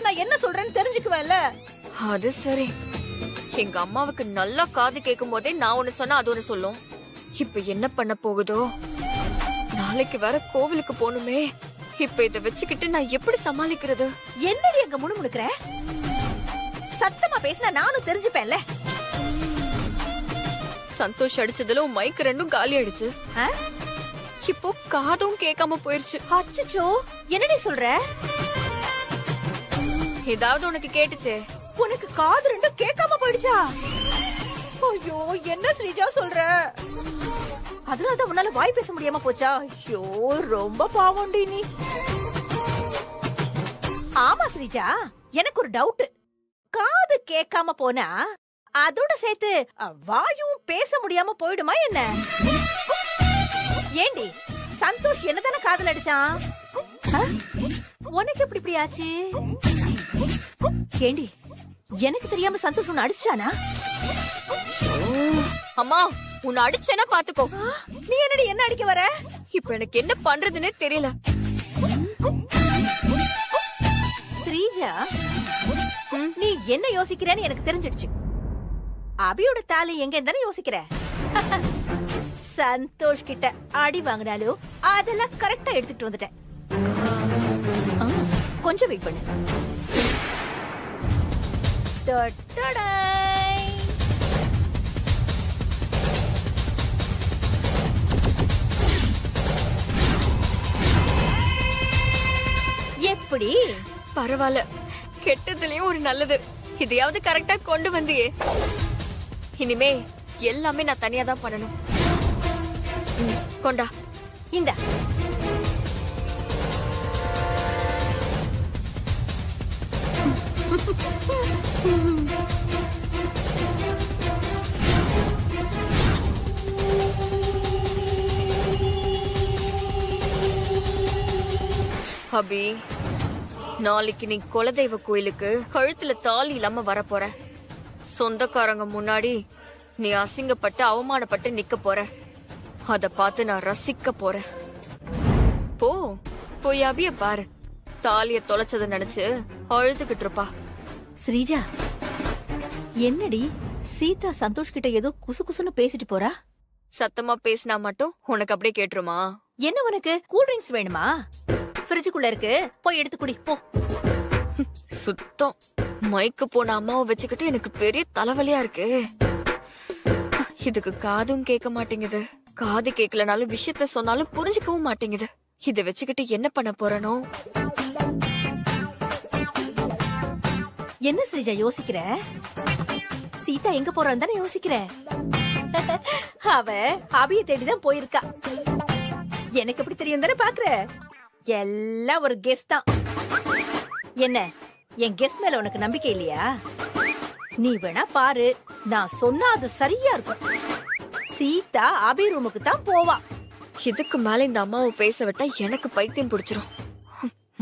நான் என்ன சொல்றேன்னு தெரிஞ்சுக்குவேன்ல. அது சரி. எங்க அம்மாவுக்கு நல்லா காது கேட்கும் போதே நான் ஒண்ணு சொன்னா அது ஒண்ணு சொல்லும். இப்ப என்ன பண்ண போகுதோ? நாளைக்கு வேற கோவிலுக்கு போகணுமே. இப்ப இத வச்சுக்கிட்டு நான் எப்படி சமாளிக்கிறது? என்னடி அங்க முணுமுணுக்குற? சத்தமா பேசினா நானும் தெரிஞ்சுப்பேன்ல. சந்தோஷ் அடிச்சதுல மைக் ரெண்டும் காலி ஆயிடுச்சு. இப்போ காதும் கேட்காம போயிருச்சு. அச்சச்சோ, என்னடி சொல்ற? ஏதாவது உனக்கு கேட்டுச்சே? உனக்கு காது ரெண்டும் கேட்காம போயிடுச்சா? ஐயோ, என்ன ஸ்ரீஜா சொல்ற? அதனாலதான் உன்னால வாய் பேச முடியாம போச்சா? ஐயோ, ரொம்ப பாவம்டி நீ. ஆமா ஸ்ரீஜா, எனக்கு ஒரு டவுட். காது கேட்காம போனா அதோட சேர்த்து வாயும் பேச முடியாம போயிடுமா என்ன? ஏண்டி, சந்தோஷ் என்னதானே காதல் அடிச்சான்? உனக்கு எப்படி இப்படி ஆச்சு? ஏண்டி, எனக்கு தெரியாம சந்தோஷ் உன்னை அடிச்சானா? அம்மா, உன்னை அடிச்சேன்னா பாத்துக்கோ. நீ என்னடி என்ன அடிக்க வர? இப்ப எனக்கு என்ன பண்றதுன்னே தெரியல. ஸ்ரீஜா, நீ என்ன யோசிக்கிறேன்னு எனக்கு தெரிஞ்சிடுச்சு. அபியோட தாலி எங்க தானே யோசிக்கிற? சந்தோஷ் கிட்ட அடி வாங்கினாலும் அதெல்லாம் கரெக்டா எடுத்துட்டு வந்துட்டேன். கொஞ்சம் வெயிட் பண்ணு. எப்படி? பரவாயில்ல, கெட்டதுலயும் ஒரு நல்லது. இதையாவது கரெக்டா கொண்டு வந்தியே. இனிமே எல்லாமே நான் தனியா தான் பண்ணணும். கொண்டா. இந்த அபி, நாளைக்கு நீ குலதெய்வ கோயிலுக்கு கழுத்துல தாலி இல்லாம வரப்போற. சொந்தக்காரங்க முன்னாடி நீ அசிங்கப்பட்டு அவமானப்பட்டு நிக்க போற. அத பார்த்து நான் ரசிக்க போறேன். போ, போய் அபிய பாரு. தாலிய தொலைச்சத நினைச்சு அழுதுகிட்டு இருப்பா. ஸ்ரீஜா, என்னடி சீதா சந்தோஷ் கிட்ட ஏதோ குசு குசுன்னு பேசிட்டு போறா? சத்தமா பேசினா மட்டும் உனக்கு அப்படியே கேட்டுருமா? என்ன, உனக்கு கூல் ட்ரிங்க்ஸ் வேணுமா? ஃப்ரிட்ஜுக்குள்ள இருக்கு, போய் எடுத்து குடி போ. சுத்தம். மைக்கு போன அம்மாவை வச்சுக்கிட்டு எனக்கு பெரிய தலைவலியா இருக்கு. இதுக்கு காதும் கேட்க மாட்டேங்குது. காது கேட்கலனாலும் விஷயத்த சொன்னாலும் புரிஞ்சுக்கவும் மாட்டேங்குது. இத வச்சுக்கிட்டு என்ன பண்ண போறனோ? என்ன ஸ்ரீஜா யோசிக்கிற? சீதா எங்க போறான்னு தானே யோசிக்கிற? அவ அபிய தேடிதான் போயிருக்கா. எனக்கு எப்படி தெரியும் தானே பாக்குற? எல்லாம் ஒரு கெஸ் தான். என்ன, என் கெஸ் மேல உனக்கு நம்பிக்கை இல்லையா? நீ வேணா பாரு, நான் சொன்னா அது சரியா இருக்கும். சீதா அபி ரூமுக்கு தான் போவா. இதுக்கு மேல இந்த அம்மாவை பேச விட்டா எனக்கு பைத்தியம் பிடிச்சிரும்.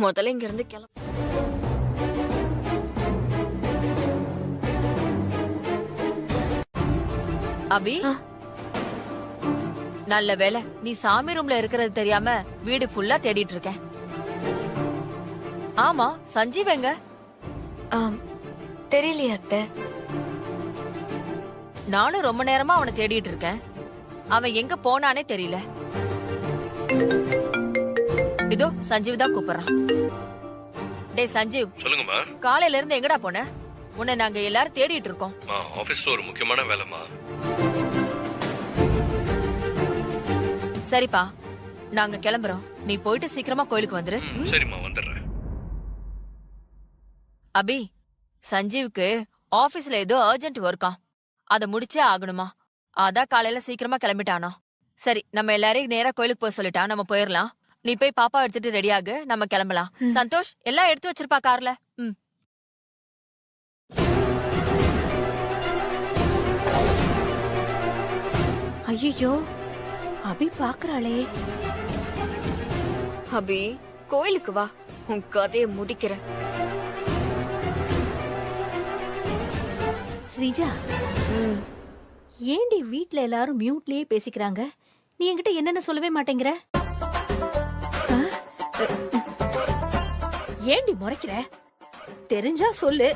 முதல்ல இங்க இருந்து கிளம்ப. அபி, நல்ல வேலை நீ சாமி ரூம்ல இருக்கிறது தெரியாம வீடு ஃபுல்லா தேடிட்டு இருக்கேன். ஆமா, சஞ்சீவ் எங்க? தெரியலையா அத்தை. நானும் ரொம்ப நேரமா அவனை தேடிட்டு இருக்கேன். அவன் எங்க போனானே தெரியல. இதோ சஞ்சீவ் தான் கூப்பிடுறான். டேய் சஞ்சீவ், சொல்லுங்கம்மா. காலையில இருந்து எங்கடா போன? உன்னை நாங்க எல்லாரும் தேடிட்டு இருக்கோம். ஆபீஸ்ல ஒரு முக்கியமான வேலைமா. சரிப்பா, நாங்க கிளம்புறோம். நீ போயிட்டு சீக்கிரமா கோயிலுக்கு வந்துரு. சரிம்மா, வந்துடுறேன். அபி, சஞ்சீவுக்கு ஆபீஸ்ல ஏதோ அர்ஜென்ட் ஒர்க்கா, அத முடிச்சே ஆகணுமா. அதான் காலையில சீக்கிரமா கிளம்பிட்டானா. சரி, நம்ம எல்லாரையும் நேரா கோயிலுக்கு போய் சொல்லிட்டா, நம்ம போயிடலாம். நீ போய் பாப்பா எடுத்துட்டு ரெடியாகு, நம்ம கிளம்பலாம். சந்தோஷ் எல்லாம் எடுத்து வச்சிருப்பா கார்ல. ஐயோ, அபி பாக்குறாளே. அபி, கோயிலுக்கு வா, உன் கதையை முடிக்கிறேன். ஸ்ரீஜா, ஏண்டி வீட்ல எல்லாரும் மியூட்லயே பேசிக்கிறாங்க? நீ என்கிட்ட என்னன்னு சொல்லவே மாட்டேங்கிற? ஏண்டி முறைக்கிற? தெரிஞ்சா சொல்லு,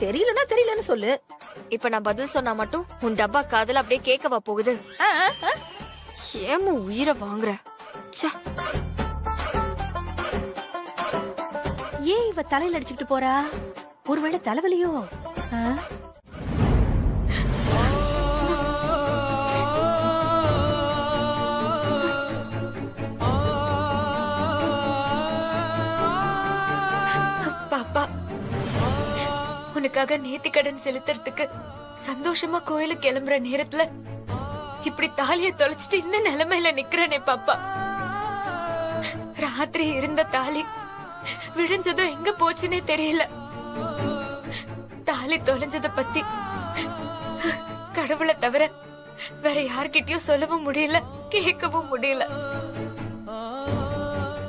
தெரியலன்னா தெரியலன்னு சொல்லு. இப்ப நான் பதில் சொன்னா மட்டும் உன் டப்பா காதுல அப்படியே கேட்கவா போகுது? ஆ, ஆ, ஆ. ஏமோ உயிரை வாங்குற. ச்சே. ஏன் இவ தலையில அடிச்சுக்கிட்டு போறா? ஒருவேளை தலைவலியோ? ஆ? பாப்பா, உனக்காக நேர்த்தி கடன் செலுத்துறதுக்கு சந்தோஷமா கோயிலுக்கு கிளம்புற நேரத்துல இப்படி தாலிய தொலைச்சிட்டு இந்த நிலைமையில நிக்கிறனே பாப்பா. ராத்திரி இருந்த தாலி விழுஞ்சதும் எங்க போச்சுன்னே தெரியல. தாலி தொலைஞ்சத பத்தி கடவுளை தவிர வேற யார்கிட்டயும் சொல்லவும் முடியல, கேட்கவும் முடியல.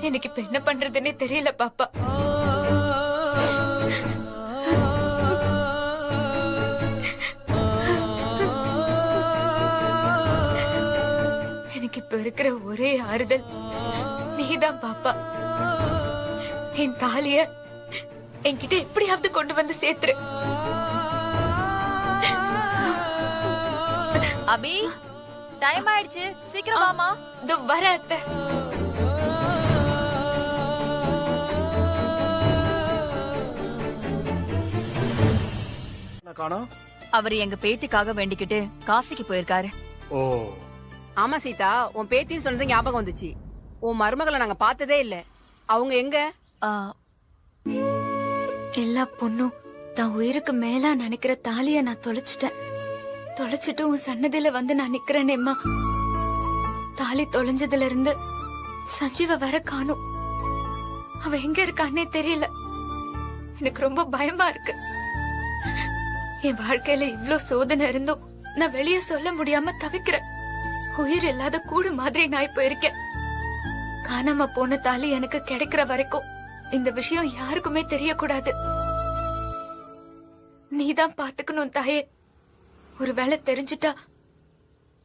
எனக்கு இப்ப என்ன பண்றதுன்னே தெரியல பாப்பா. எனக்கு இப்ப இருக்கிற ஒரே ஆறுதல் நீதான் பாப்பா. என் தாலிய என்கிட்ட எப்படியாவது கொண்டு வந்து சேர்த்துரு. அபி, டைம் ஆயிடுச்சு, சீக்கிரம் வாமா. இதோ வர அத்தை. அவர் எங்க பேத்திக்காக வேண்டிக்கிட்டு காசிக்கு போயிருக்காரு. ஓ, ஆமா சீதா, உன் பேத்தின்னு சொன்னது ஞாபகம் வந்துச்சு. உன் மருமகளை நாங்க பார்த்ததே இல்ல. அவங்க எங்க? ஆ, எல்லா பொண்ணும் தான் உயிருக்கு மேலா நினைக்கிற தாலிய நான் தொலைச்சிட்டு உன் சன்னதியில வந்து நான் நிக்கிறேனேம்மா. தாலி தொலைஞ்சதுல இருந்து சஞ்சீவ வர காணும். அவ எங்க இருக்கான்னே தெரியல. எனக்கு ரொம்ப பயமா இருக்கு. என் வாழ்க்கையில இவ்ளோ சோதனை இருந்தும் நான் வெளியே சொல்ல முடியாம தவிக்கிறேன். உயிர் இல்லாத கூடு மாதிரி நான் இப்ப இருக்கேன். காணாம போன தாலி எனக்கு கிடைக்கிற வரைக்கும் இந்த விஷயம் யாருக்குமே தெரியக்கூடாது. நீதான் பாத்துக்கணும் தாயே. ஒருவேளை தெரிஞ்சுட்டா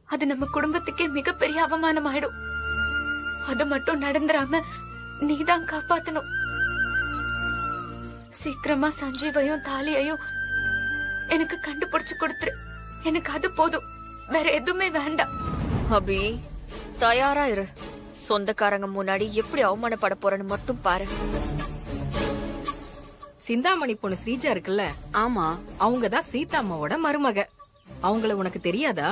அது நம்ம குடும்பத்துக்கே மிகப்பெரிய அவமானம் ஆயிடும். அது மட்டும் நடந்துராம நீதான் காப்பாத்தணும். சீக்கிரமா சஞ்சீவையும் தாலியையும் எனக்கு கண்டுபிடிச்சு கொடுத்துரு. எனக்கு அது போதும், வேற எதுவுமே வேண்டாம். அபி, தயாரா இரு. சொந்தக்காரங்க முன்னாடி எப்படி அவமானப்பட போறேன்னு மட்டும் பாரு. சிந்தாமணி பொண்ணு ஸ்ரீஜா இருக்குல்ல, ஆமா, அவங்கதான் சீதா அம்மாவோட மருமக. அவங்கள உனக்கு தெரியாதா?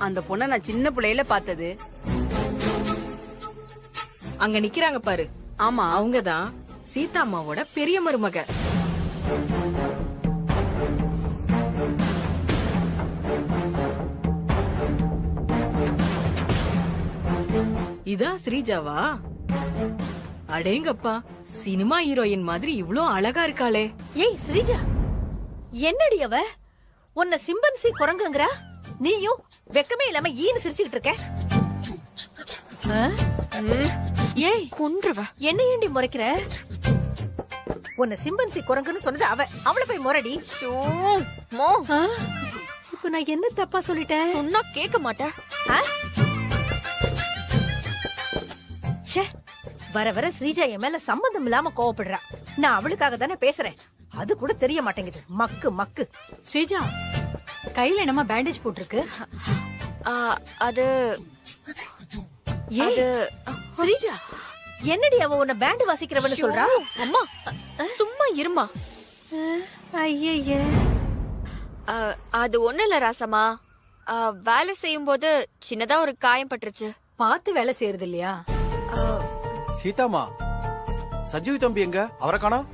அந்த பொண்ண நான் சின்ன பிள்ளையில பார்த்தது. அங்க நிக்கிறாங்க பாரு, ஆமா, அவங்கதான் சீதா அம்மாவோட பெரிய மருமக. இதா ஸ்ரீஜாவா? அடேங்கப்பா, சினிமா ஹீரோயின் மாதிரி இவ்ளோ அழகா இருக்காளே. ஏய் ஸ்ரீஜா, என்னடி அவ உன்னை சிம்பன்சி குரங்குங்கறா? நீயும் வெக்கமே இல்லாம ஈன்னு சிரிச்சுக்கிட்டு இருக்க. ஆ? ஏய் கொன்றுவ. என்ன ஏண்டி முறைக்கிற? உன்னை சிம்பன்சி குரங்குன்னு சொன்னது அவளை போய் முறடி. ஆ? இப்ப நான் என்ன தப்பா சொல்லிட்டேன்? சொன்னா கேட்க மாட்டேன். ஆ? ச்சே, வர வர ஸ்ரீஜா என் மேல சம்பந்தம் இல்லாம கோவப்படுறா. நான் அவளுக்காக தானே பேசுறேன், அது கூட தெரிய மாட்டேங்குது. மக்கு மக்கு. ஸ்ரீஜா, கையில என்னமா பேண்டேஜ் போட்டிருக்கு? அது ஏய் ஸ்ரீஜா, என்னடி அவ உன்னை பேண்ட் வாசிக்கிறவன்னு சொல்றா? அம்மா சும்மா இருமா. ஐயே, அது ஒண்ணு இல்ல ராசம்மா. வேலை செய்யும் போது சின்னதா ஒரு காயம் பட்டுருச்சு. பார்த்து வேலை செய்யறது இல்லையா? சீதாமா, சஞ்சீவ் தம்பி எங்க? அவரை காணோம்.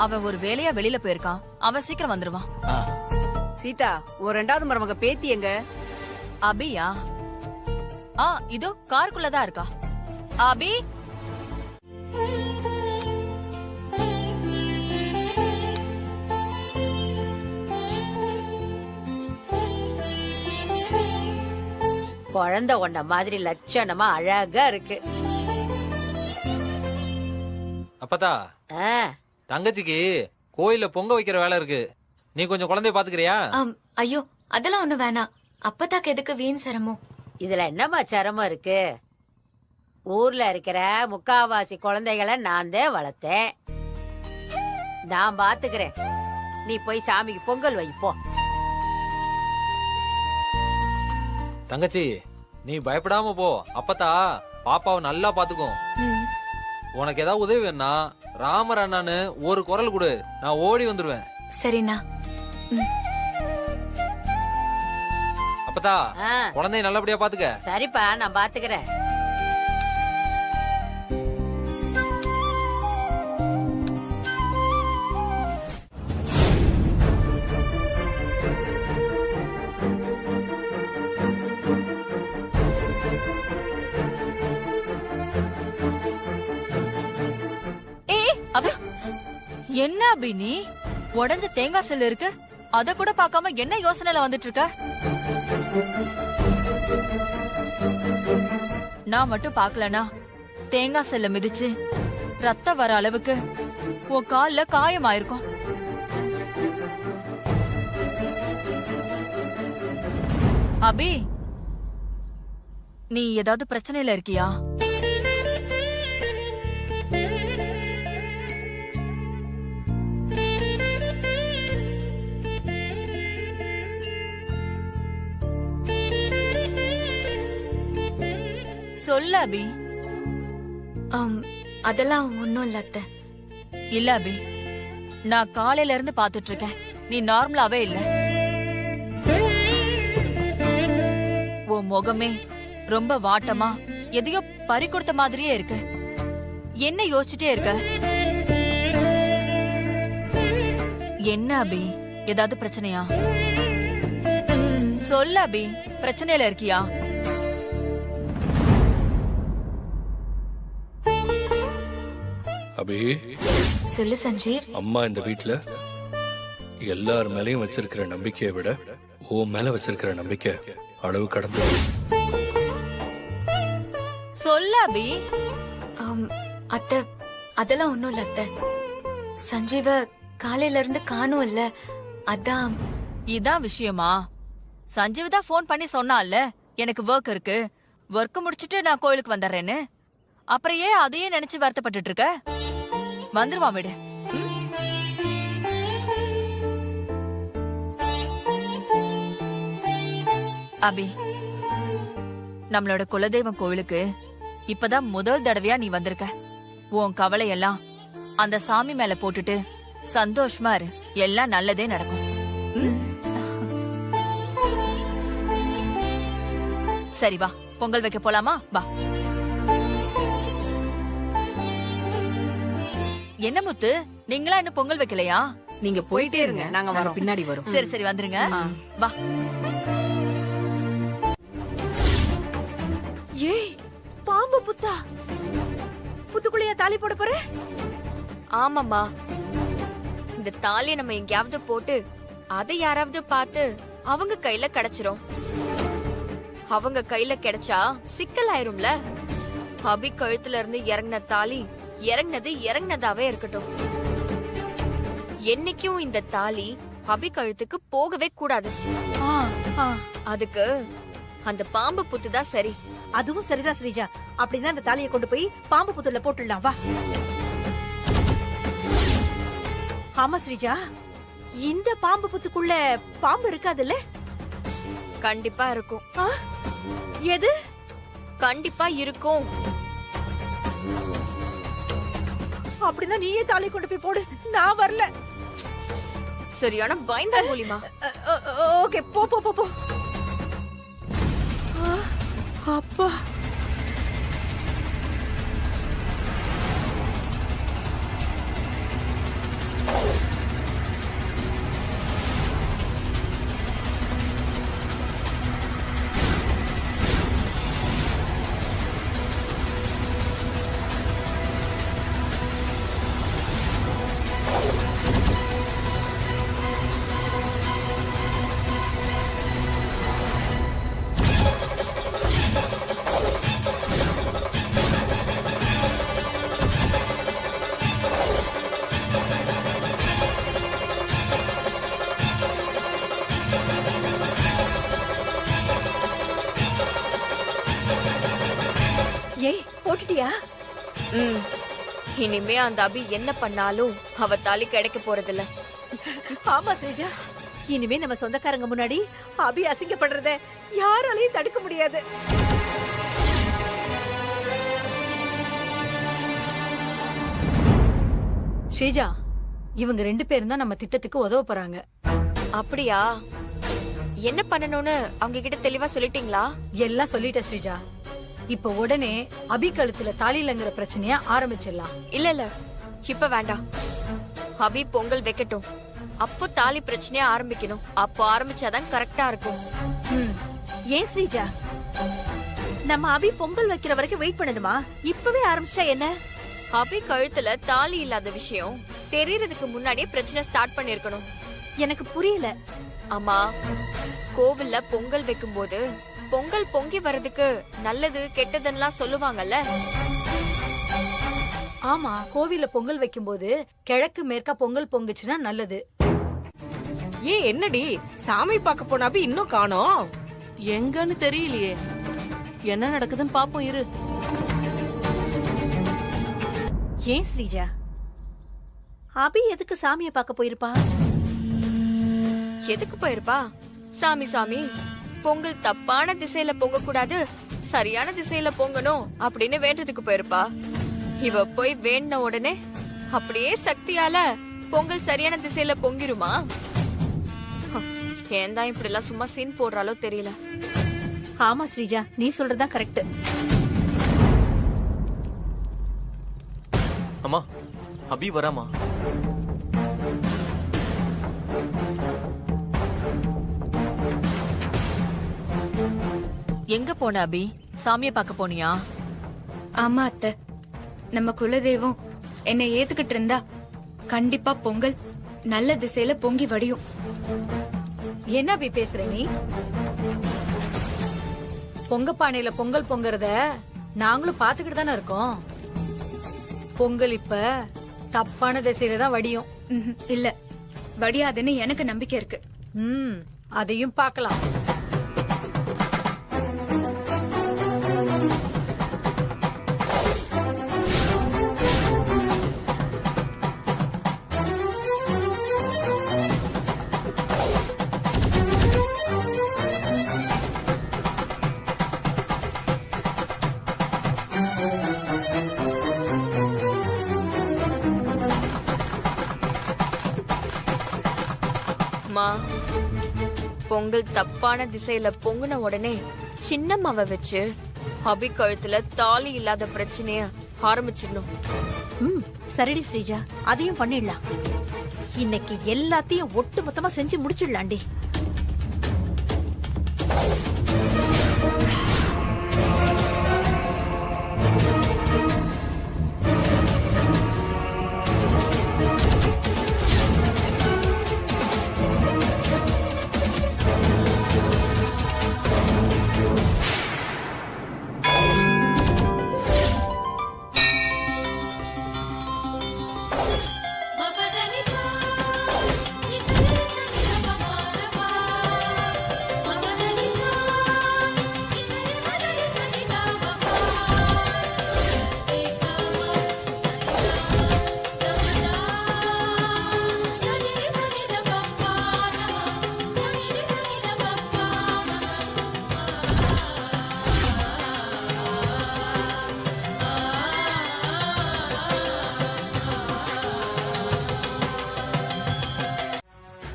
அவன் ஒரு வேலையா வெளியில போயிருக்கான். அவன் சீக்கிரம் வந்துருவான். சீதா, ஒரு ரெண்டாவது மருமக பேத்தி எங்க? அபியா? இதோ காருக்குள்ளதான் இருக்கா. அபி, குழந்தை ஒன்ன மாதிரி லட்சணமா அழகா இருக்கு. அப்பதா, தங்கச்சிக்கு கோயில்ல பொங்க வைக்கிற வேலை இருக்கு. நீ கொஞ்சம் குழந்தைய பாத்துக்கிறியா? ஐயோ, அதெல்லாம் ஒண்ணு வேணாம். அப்பதாக்கு எதுக்கு வீண் சிரமம்? இதுல என்னமா சிரமம் இருக்கு? ஊர்ல இருக்கிற முக்காவாசி குழந்தைகளை நான் தான் வளர்த்தேன். நான் பாத்துக்கிறேன். நீ போய் சாமிக்கு பொங்கல் வைப்போ. தங்கச்சி நீ பயப்படாம போ. அப்பத்தா பாப்பாவை நல்லா பாத்துக்கும். உனக்கு ஏதாவது உதவி வேணா ராமர் அண்ணான்னு ஒரு குரல் கொடு, நான் ஓடி வந்துருவேன். சரிண்ணா. அப்பத்தா குழந்தைய நல்லபடியா பாத்துக்க. சரிப்பா, நான் பாத்துக்கிறேன். என்ன அபி நீ உடஞ்ச தேங்காய் செல்லு இருக்கு, அத கூட பார்க்காம என்ன யோசனைல வந்துட்டு இருக்க? நான் மட்டும் பாக்கலனா தேங்காய் செல்ல மிதிச்சு ரத்தம் வர அளவுக்கு உன் கால்ல காயமாயிருக்கும். அபி நீ ஏதாவது பிரச்சனையில இருக்கியா? சொல்ல அபி. அதெல்லாம் ஒண்ணும் இல்ல அத்தை. இல்ல அபி, நான் காலையில இருந்து பாத்துட்டு இருக்கேன், நீ நார்மலாவே இல்ல. உன் முகமே ரொம்ப வாட்டமா எதையோ பறி கொடுத்த மாதிரியே இருக்கு. என்ன யோசிச்சுட்டே இருக்க? என்ன அபி, ஏதாவது பிரச்சனையா? சொல்ல அபி, பிரச்சனையில இருக்கியா? அபி சொல்லு சஞ்சீவ். அம்மா இந்த வீட்டுல எல்லார் மேலயும் வச்சிருக்கிற நம்பிக்கையை விட உன் மேல வச்சிருக்கிற நம்பிக்கை அளவு கடந்து. சொல்ல அபி. அத்தை அதெல்லாம் ஒண்ணும் இல்ல அத்தை. சஞ்சீவ காலையில இருந்து காணும் இல்ல, அதான். இதான் விஷயமா? சஞ்சீவ் தான் போன் பண்ணி சொன்னால எனக்கு ஒர்க் இருக்கு, ஒர்க் முடிச்சிட்டு நான் கோயிலுக்கு வந்துடுறேன்னு. அப்புறம் ஏன் அதையே நினைச்சு வருத்தப்பட்டு இருக்க? வந்துருவா விடு. அபி, நம்மளோட குலதெய்வம் கோவிலுக்கு இப்பதான் முதல் தடவையா நீ வந்திருக்க. உன் கவலை எல்லாம் அந்த சாமி மேல போட்டுட்டு சந்தோஷமா இரு, எல்லாம் நல்லதே நடக்கும். சரி வா, பொங்கல் வைக்க போலாமா? வா. என்ன முத்து, நீங்களா இன்னும் பொங்கல் வைக்கலையா? நீங்க போயிட்டே இருங்க, நாங்க வரோம், பின்னாடி வரோம். சரி சரி வந்துருங்க. வா. ஏய், பாம்பு புத்தா, புத்துக்குள்ளையா தாலி போட போற? ஆமாமா, இந்த தாலியை நம்ம எங்கேயாவது போட்டு அதை யாராவது பார்த்து அவங்க கையில கிடைச்சிரும். அவங்க கையில கிடைச்சா சிக்கல் ஆயிரும்ல. அபி கழுத்துல இருந்து இறங்கின தாலி இறங்கினதாவே இருக்கட்டும். என்னைக்கும் இந்த தாலி அபி கழுத்துக்கு போகவே கூடாது. அதுக்கு அந்த பாம்பு புத்துதான் சரி. அதுவும் சரிதான் ஸ்ரீஜா. அப்படின்னா அந்த தாலியை கொண்டு போய் பாம்பு புத்துல போட்டுடலாம். வா. ஆமா ஸ்ரீஜா, இந்த பாம்பு புத்துக்குள்ள பாம்பு இருக்காதுல்ல? கண்டிப்பா இருக்கும். எது? கண்டிப்பா இருக்கும். அப்படின்னா நீயே தாலி கொண்டு போய் போடு, நான் வரல. சரியான பயந்தா மூலிமா. ஓகே, போ போ போ போ. அப்பா, இனிமே அந்த அபி என்ன பண்ணாலும் அவ தாலி கிடைக்க போறதில்ல. ஆமா ஸ்ரீஜா, இனிமே நம்ம சொந்தக்காரங்க முன்னாடி அபி அசிங்கப்படுறத யாராலையும் தடுக்க முடியாது. ஸ்ரீஜா, இவங்க 2 பேரும் தான் நம்ம திட்டத்துக்கு உதவ போறாங்க. அப்படியா? என்ன பண்ணணும்னு அவங்க கிட்ட தெளிவா சொல்லிட்டீங்களா? எல்லாம் சொல்லிட்ட ஸ்ரீஜா. இப்ப உடனே அபி கழுத்துல தாலிலங்கிற பிரச்சனைய ஆரம்பிச்சிடலாம். இல்ல இப்ப வேண்டாம். அபி பொங்கல் வைக்கட்டும், அப்போ தாலி பிரச்சனையா ஆரம்பிக்கணும். அப்போ ஆரம்பிச்சாதான் கரெக்டா இருக்கும். ஏன் ஸ்ரீஜா, நம்ம அபி பொங்கல் வைக்கிற வரைக்கும் வெயிட் பண்ணணுமா? இப்பவே ஆரம்பிச்சா என்ன? அபி கழுத்துல தாலி இல்லாத விஷயம் தெரியறதுக்கு முன்னாடியே பிரச்சனை ஸ்டார்ட் பண்ணிருக்கணும். எனக்கு புரியல. ஆமா, கோவில்ல பொங்கல் வைக்கும் போது பொங்கல் பொங்கி வர்றதுக்கு நல்லது கெட்டதுன்னெல்லாம் சொல்லுவாங்கல்ல. ஆமா, கோவில்ல பொங்கல் வைக்கும் போது கிழக்கு மேற்கா பொங்கல் பொங்குச்சுன்னா நல்லது. ஏன் என்னடி சாமி பார்க்க போன அபி இன்னும் காணோம்? எங்கன்னு தெரியலையே. என்ன நடக்குதுன்னு பாப்போம் இரு. ஏன் ஸ்ரீஜா, அபி எதுக்கு சாமியை பார்க்க போயிருப்பா? எதுக்கு போயிருப்பா? சாமி சாமி, பொங்கல் தப்பான திசையில பொங்க கூடாது, சரியான திசையில பொங்கணும் அப்படின்னு வேண்டதுக்கு போயிருப்பா. இவ போய் வேண்டின உடனே அப்படியே சக்தியால பொங்கல் சரியான திசையில பொங்கிருமா? ஏன் தான் இப்படி எல்லாம் சும்மா சீன் போடுறாலோ தெரியல. ஆமா ஸ்ரீஜா, நீ சொல்றதா கரெக்ட். அம்மா, அபி வராமா? எங்க போன அபி? சாமியை பார்க்க போனியா? ஆமா அத்தை, நம்ம குலதெய்வம் என்னை ஏத்துக்கிட்டு இருந்தா கண்டிப்பா பொங்கல் நல்ல திசையில பொங்கி வடியும். என்ன அபி பேசுற நீ? பொங்க பானையில பொங்கல் பொங்கறத நாங்களும் பாத்துக்கிட்டு தானே இருக்கோம். பொங்கல் இப்ப தப்பான திசையில தான் வடியும். இல்ல, வடியாதுன்னு எனக்கு நம்பிக்கை இருக்கு. அதையும் பார்க்கலாம். பொங்கல் தப்பான திசையில பொங்குன உடனே சின்னம்மாவை வச்சு அபி கழுத்துல தாலி இல்லாத பிரச்சனைய ஆரம்பிச்சிடணும். சரிடி ஸ்ரீஜா, அதையும் பண்ணிடலாம். இன்னைக்கு எல்லாத்தையும் ஒட்டு மொத்தமா செஞ்சு முடிச்சிடலாண்டி.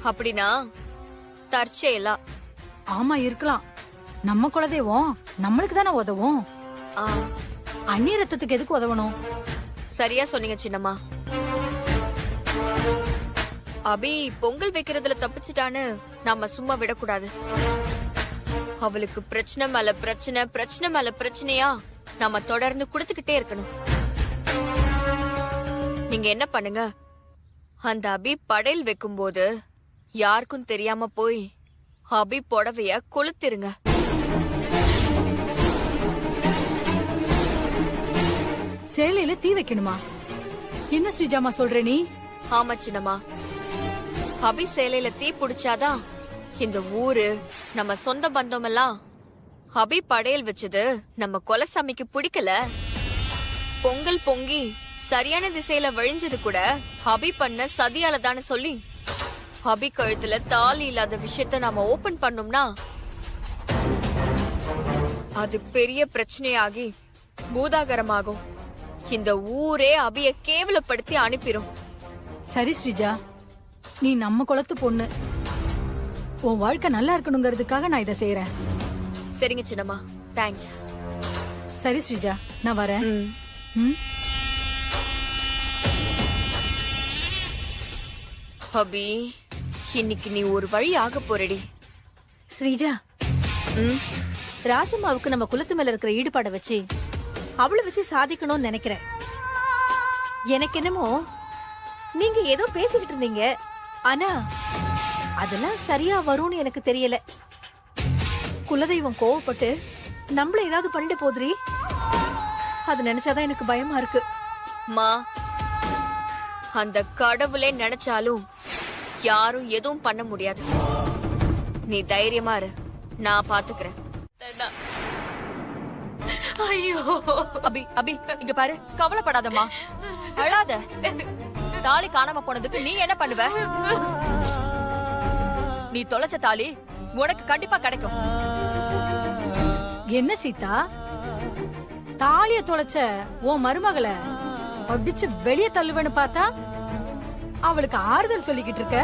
அப்படின்னா தற்செயலா? ஆமா, இருக்கலாம். நம்ம குலதெய்வம் நம்மளுக்கு தானே உதவும். அந்நிய ரத்தத்துக்கு எதுக்கு உதவணும்? சரியா சொன்னீங்க சின்னம்மா. அபி பொங்கல் வைக்கிறதுல தப்பிச்சிட்டான்னு நாம சும்மா விடக்கூடாது. அவளுக்கு பிரச்சனை மேல பிரச்சனை, பிரச்சனை மேல பிரச்சனையா நாம தொடர்ந்து கொடுத்துக்கிட்டே இருக்கணும். நீங்க என்ன பண்ணுங்க, அந்த அபி படையல் வைக்கும் போது யாருக்கும் தெரியாம போய் அபி புடவைய கொளுத்திருங்க. சேலையில தீ வைக்கணுமா? என்ன ஸ்ரீஜாமா சொல்ற நீ? ஆமா சின்னம்மா, அபி சேலையில தீ புடிச்சாதான் இந்த ஊரு நம்ம சொந்த பந்தம் எல்லாம் அபி படையல் வச்சது நம்ம கொலசாமிக்கு பிடிக்கல, பொங்கல் பொங்கி சரியான திசையில வழிஞ்சது கூட அபி பண்ண சதியால தானே சொல்லி அபி கழுத்துல தாலி இல்லாத விஷயத்த நாம ஓபன் பண்ணோம்னா அது பெரிய பிரச்சனையாகி பூதாகரமாகும். இந்த ஊரே அபிய கேவலப்படுத்தி அனுப்பிரும். சரி ஸ்ரீஜா, நீ நம்ம குலத்து பொண்ணு, உன் வாழ்க்கை நல்லா இருக்கணுங்கிறதுக்காக நான் இதை செய்யறேன். சரிங்க சின்னம்மா, தேங்க்ஸ். சரி ஸ்ரீஜா, நான் வரேன். ம். அபி, இன்னைக்கு நீ ஒரு வழி ஆக போறடி. ஸ்ரீஜா, ராசம்மாவுக்கு நம்ம குலத்து மேல இருக்கிற ஈடுபாட வச்சு அவளை வச்சு சாதிக்கணும்னு நினைக்கிறேன். எனக்கு என்னமோ நீங்க ஏதோ பேசிக்கிட்டு இருந்தீங்க, ஆனா அதெல்லாம் சரியா வரும்னு எனக்கு தெரியல. குலதெய்வம் கோவப்பட்டு நம்மள ஏதாவது பண்ணிட்டு போதுரி, அது நினைச்சாதான் எனக்கு பயமா இருக்கு. மா, அந்த கடவுளே நினைச்சாலும் யாரும் எதுவும் பண்ண முடியாது. நீ தைரியமா இரு, நான் பாத்துக்கிறேன். ஐயோ அபி, அபி இங்க பாரு, கவலைப்படாதம்மா, அழாத. தாலி காணாம போனதுக்கு நீ என்ன பண்ணுவ? நீ தொலைச்ச தாலி உனக்கு கண்டிப்பா கிடைக்கும். என்ன சீதா, தாலிய தொலைச்ச உன் மருமகளை அடிச்சு வெளியே தள்ளுவேன்னு பார்த்தா அவளுக்கு ஆறுதல் சொல்லிக்கிட்டு இருக்க.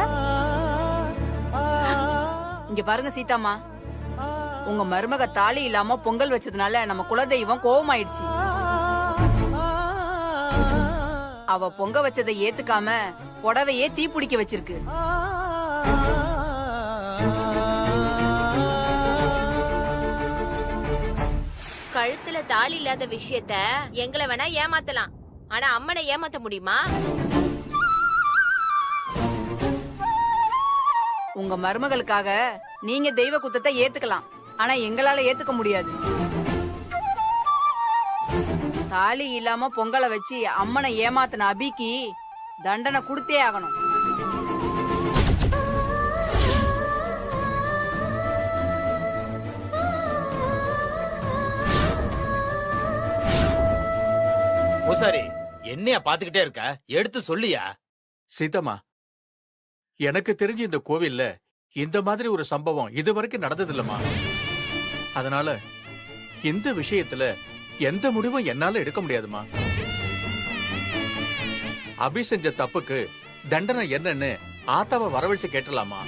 இங்க பாருங்க சீதாம்மா, உங்க மருமக தாலி இல்லாம பொங்கல் வச்சதுனால நம்ம குலதெய்வம் கோவமாயிடுச்சு. அவ பொங்க வச்சதை ஏத்துக்காம புடவையே தீ பிடிக்க வச்சிருக்கு. கழுத்துல தாலி இல்லாத விஷயத்த எங்களை வேணா ஏமாத்தலாம், ஆனா அம்மனை ஏமாத்த முடியுமா? உங்க மருமகளுக்காக நீங்க தெய்வ குத்தத்தை ஏத்துக்கலாம், ஆனா எங்களால ஏத்துக்க முடியாது. தாலி இல்லாம பொங்கலை வச்சு அம்மனை ஏமாத்தின அபிக்கு தண்டனை கொடுத்தே ஆகணும். பூசாரி, என்னையா பாத்துக்கிட்டே இருக்க? எடுத்து சொல்லியா? சீதாமா, எனக்கு தெரிஞ்சு இந்த கோவில்ல இந்த மாதிரி ஒரு சம்பவம் இதுவரைக்கும் நடந்தது இல்லம்மா. அதனால இந்த விஷயத்துல எந்த முடிவும் என்னால எடுக்க முடியாதுமா. அபி செஞ்ச தப்புக்கு தண்டனை என்னன்னு ஆத்தாவை வரவழைச்சு கேட்டலாமா?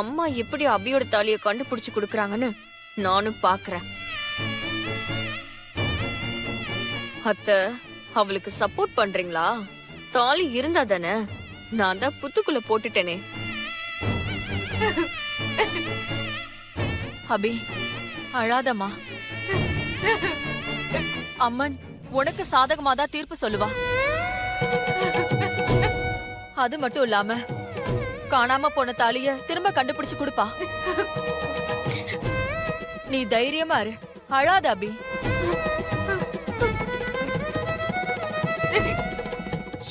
அம்மா எப்படி அபியோட தாலியை கண்டுபிடிச்சு கொடுக்கறாங்கன்னு நானும் பாக்குறேன். அத்தை, அவளுக்கு சப்போர்ட் பண்றீங்களா? தாலி இருந்தா தானே. நான் தான் புத்துக்குள்ள போட்டுட்டேனே. அபி, அழாதம்மா. அம்மன் உனக்கு சாதகமாதான் தீர்ப்பு சொல்லுவா. அது மட்டும் இல்லாம காணாம போன தாலிய திரும்ப கண்டுபிடிச்சு கொடுப்பா. நீ தைரியமா இரு, அழாத அபி.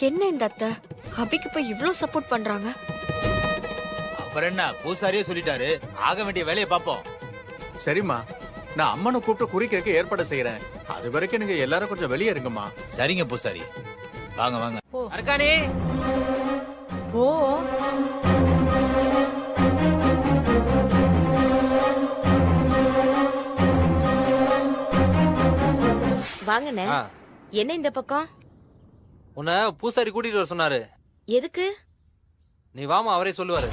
என்ன இந்த அத்தை அபிக்கு போய் இவ்ளோ சப்போர்ட் பண்றாங்க? அப்புறம் என்ன, பூசாரியே சொல்லிட்டாரு, ஆக வேண்டிய வேலையை பாப்போம். சரிம்மா, நான் அம்மனை கூப்பிட்டு குறிக்கிறதுக்கு ஏற்பாடு செய்யறேன். அது வரைக்கும் நீங்க எல்லாரும் கொஞ்சம் வெளியே இருங்கம்மா. சரிங்க பூசாரி, வாங்க வாங்க. அரக்காணி, ஓ வாங்கண்ணே. என்ன இந்த பக்கம்? உன்னை பூசாரி கூட்டிட்டு வர சொன்னாரு. எதுக்கு? நீ வாமா, அவரே சொல்லுவாரு.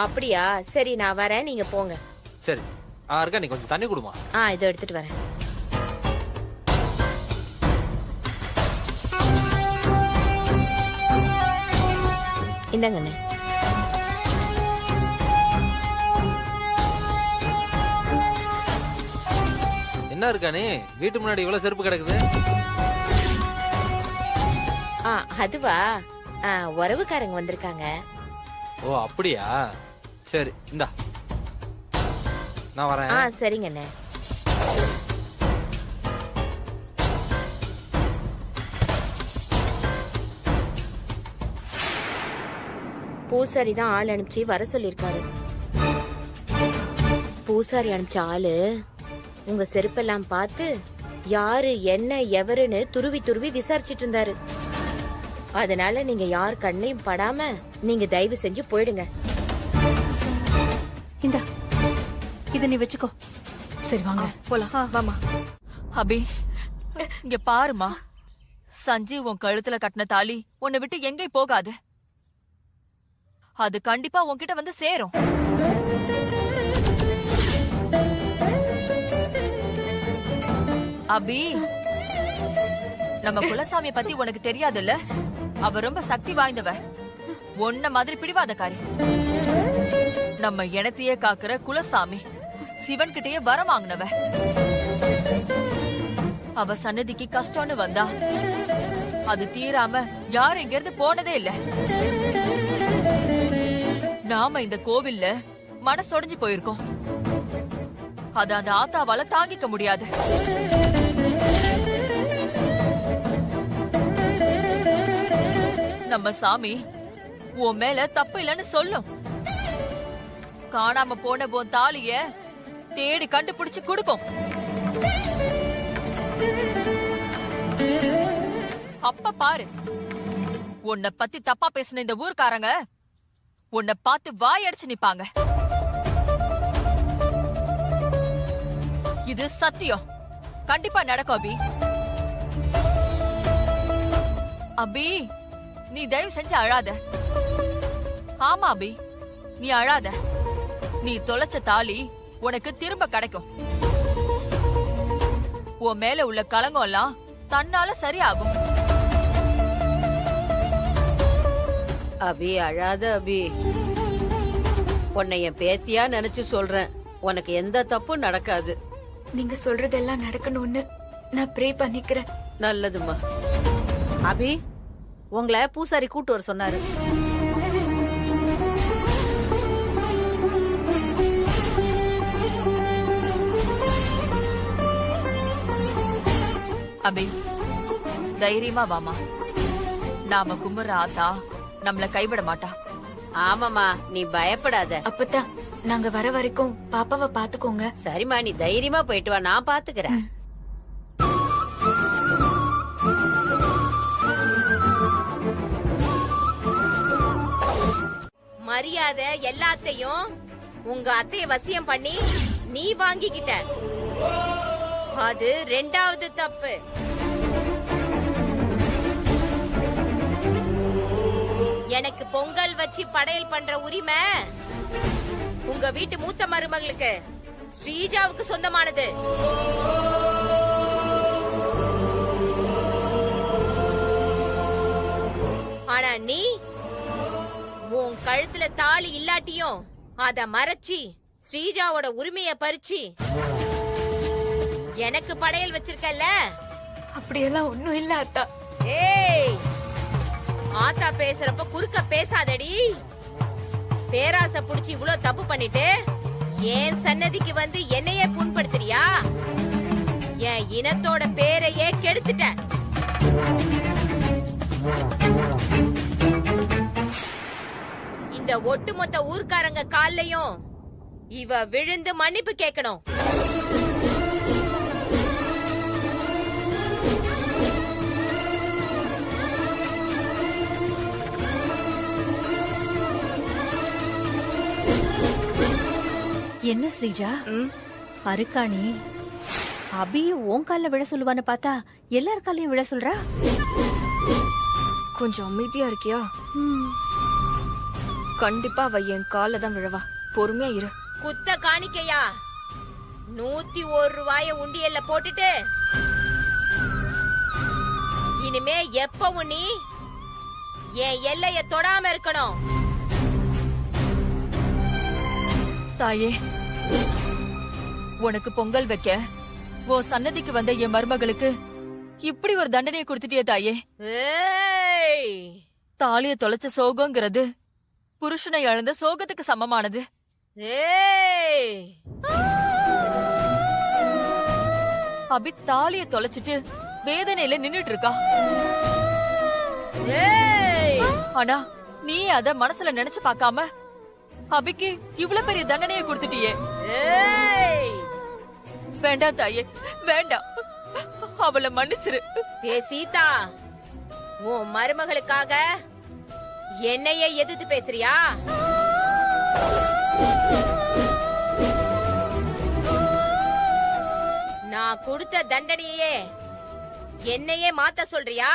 அப்படியா? சரி, நான் வரேன், நீங்க போங்க. சரி. இருக்கா, நீ கொஞ்சம் தண்ணி கொடுமா. இதோ எடுத்துட்டு வரேன். இந்தாங்கண்ணே. என்ன இருக்கானே, வீட்டு முன்னாடி இவ்வளவு செருப்பு கிடக்குது? அதுவா, உறவுக்காரங்க வந்திருக்காங்க. ஓ அப்படியா? சரி, இந்தா நான் வரேன். சரிங்கண்ணே. பூசாரி தான் ஆள் அனுப்பிச்சு வர சொல்லிருக்காரு. பூசாரி அனுப்பிச்ச ஆளு உங்க செருப்பெல்லாம் பார்த்து யாரு என்ன எவருன்னு துருவி துருவி விசாரிச்சிட்டு இருந்தாரு. அதனால நீங்க யார் கண்ணையும் படாம நீங்க தயவு செஞ்சு போயிடுங்க. இந்தா இத நீ வச்சுக்கோ. சரி வாங்க போலாம். வாமா. அபி இங்க பாருமா, சஞ்சீவ் உன் கழுத்துல கட்டின தாலி உன்னை விட்டு எங்கே போகாது. அது கண்டிப்பா உன்கிட்ட வந்து சேரும். அபி, நம்ம குலசாமிய பத்தி உனக்கு தெரியாதுல்ல? அவ ரொம்ப சக்தி வாய்ந்தவ, ஒன்ன மாதிரி பிடிவாதக்காரி. நம்ம இனத்தையே காக்குற குலசாமி சிவன் கிட்டயே வரம் வாங்கினவ. அவ சன்னதிக்கு கஷ்டம்னு வந்தா அது தீராம யாரும் இங்க இருந்து போனதே இல்ல. நாம இந்த கோவில்ல மனசொடைஞ்சு போயிருக்கோம். அது அந்த ஆத்தாவால தாங்கிக்க முடியாது. நம்ம சாமி உன் மேல தப்பு இல்லைன்னு சொல்லும். காணாம போன உன் தாலிய தேடி கண்டுபிடிச்சு கொடுக்கும். அப்ப பாரு, உன்னை பத்தி தப்பா பேசின இந்த ஊர்க்காரங்க உன்னை பார்த்து வாயடிச்சு நிப்பாங்க. இது சத்தியம், கண்டிப்பா நடக்கும். அபி, அபி நீ தயவு செஞ்சு அழாத. ஆமா அபி, நீ அழாத. நீ தொலைச்ச தாலி உனக்கு திரும்ப கிடைக்கும். உன் மேல உள்ள கலங்கம் எல்லாம் தன்னால சரியாகும். அபி அழாத அபி. உன்னை என் பேத்தியா நினைச்சு சொல்றேன். உனக்கு எந்த தப்பும் நடக்காது. நீங்க சொல்றதெல்லாம் நடக்கணும்னு நான் ப்ரே பண்ணிக்கிறேன். நல்லதுமா. அபி, உங்களை பூசாரி கூட்டு வர சொன்னாரு. அபி, தைரியமா வாமா. நாம கும்பிடுற ஆத்தா நம்மள கைவிட மாட்டா. ஆமாமா, நீ பயப்படாத. அப்பத்தா நாங்க வர வரைக்கும் பாப்பாவை பாத்துக்கோங்க. சரிம்மா, நீ தைரியமா போயிட்டு வா, நான் பாத்துக்கிறேன். மரியாதை எல்லாத்தையும் உங்க அத்தைய வசியம் பண்ணி நீ வாங்கிக்கிட்ட. அது 2வது தப்பு. எனக்கு பொங்கல் வச்சு படையல் பண்ற உரிமை உங்க வீட்டு மூத்த மருமகளுக்கு ஸ்ரீஜாவுக்கு சொந்தமானது. ஆனா நீ உன் கழுத்துல தாலி இல்லாட்டியும் அத மறைச்சி ஸ்ரீஜாவோட உரிமைய பறிச்சு எனக்கு படையல் வச்சிருக்கல. அப்படியெல்லாம் ஒண்ணும் இல்ல அத்தா. ஏய், ஆத்தா பேசுறப்ப குறுக்க பேசாதடி. பேராசை புடிச்சு இவ்வளவு தப்பு பண்ணிட்டு என் சன்னதிக்கு வந்து என்னையே புண்படுத்துறியா? என் இனத்தோட பேரையே கெடுத்துட்ட. இந்த ஒட்டுமொத்த ஊர்க்காரங்க கால்லையும் இவ விழுந்து மன்னிப்பு கேட்கணும். என்ன ஸ்ரீஜா, அருக்காணி அபிய உன் கால்ல விழ சொல்லுவான்னு பார்த்தா எல்லார் காலையும் விழ சொல்றா. கொஞ்சம் அமைதியா இருக்கியா? கண்டிப்பா அவ என் கால தான் விழவா. பொறுமையா இரு. குத்த காணிக்கையா 101 ரூபாய உண்டியல்ல போட்டுட்டு இனிமே எப்பவும் நீ என் எல்லைய தொடாம இருக்கணும். தாயே, உனக்கு பொங்கல் வைக்க உன் சன்னதிக்கு வந்த என் மருமகளுக்கு இப்படி ஒரு தண்டனையை கொடுத்துட்டியே தாயே. தாலிய தொலைச்ச சோகங்கிறது புருஷனை இழந்த சோகத்துக்கு சமமானது. அபி தாலிய தொலைச்சிட்டு வேதனையில நின்னுட்டு இருக்கா. ஆனா நீ அத மனசுல நினைச்சு பார்க்காம அபிக்கு இவ்வளவு பெரிய தண்டனையை கொடுத்துட்டியே. வேண்டாம் தாயே, வேண்டாம். அவளை மன்னிச்சிரு. ஏ சீதா, உன் மருமகளுக்காக என்னையே எதிர்த்து பேசுறியா? நான் கொடுத்த தண்டனையே என்னையே மாத்த சொல்றியா?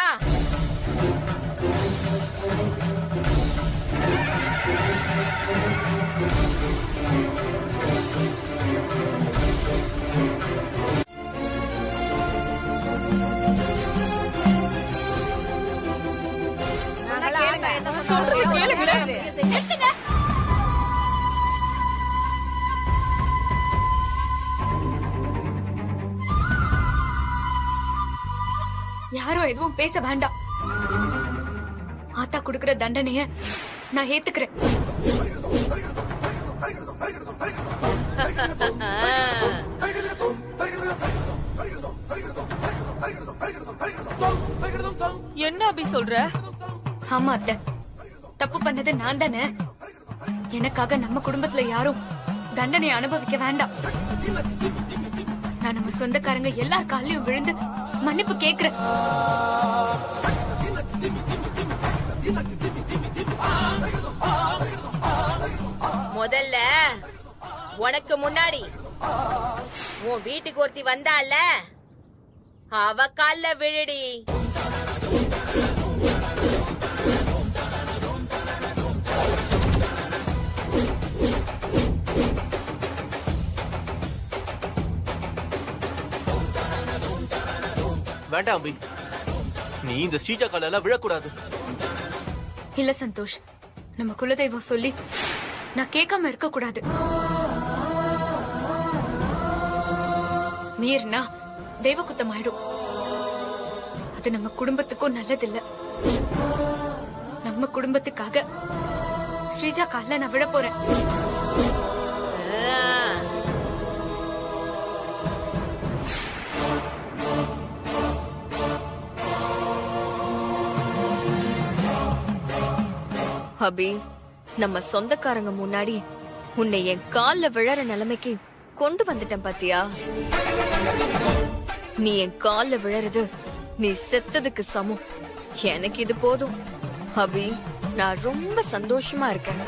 யாரும் எதுவும் பேச வேண்டாம். ஆத்தா குடுக்கிற தண்டனைய நான் ஏத்துக்கிறேன். என்ன அபி சொல்ற? ஆமா அத்தை, தப்பு பண்ணது நான் தானே. எனக்காக நம்ம குடும்பத்துல யாரும் தண்டனை அனுபவிக்க வேண்டாம். நான் நம்ம சொந்தக்காரங்க எல்லார் காலையும் விழுந்து மன்னிப்பு கேக்குறேன். முதல்ல உனக்கு முன்னாடி உன் வீட்டுக்கு ஒருத்தி வந்தால, அவ கால்ல விழுடி. வேண்டாம் அபி, நீ இந்த ஸ்ரீஜா கால விழக்கூடாது. இல்ல சந்தோஷ், நம்ம குலதெய்வம் சொல்லி நான் கேட்காம இருக்க கூடாது. மீறினா தெய்வ குத்தம் ஆயிடும். அது நம்ம குடும்பத்துக்கும் நல்லதில்ல. நம்ம குடும்பத்துக்காக ஸ்ரீஜா கால்ல நான் விழ போறேன். அபி, நம்ம சொந்தக்காரங்க முன்னாடி உன்னை என் கால்ல விழற நிலைமைக்கு கொண்டு வந்துட்டேன் பாத்தியா? நீ என் கால்ல விழறது நீ செத்ததுக்கு சமம். எனக்கு இது போதும் அபி. நான் ரொம்ப சந்தோஷமா இருக்கேன்.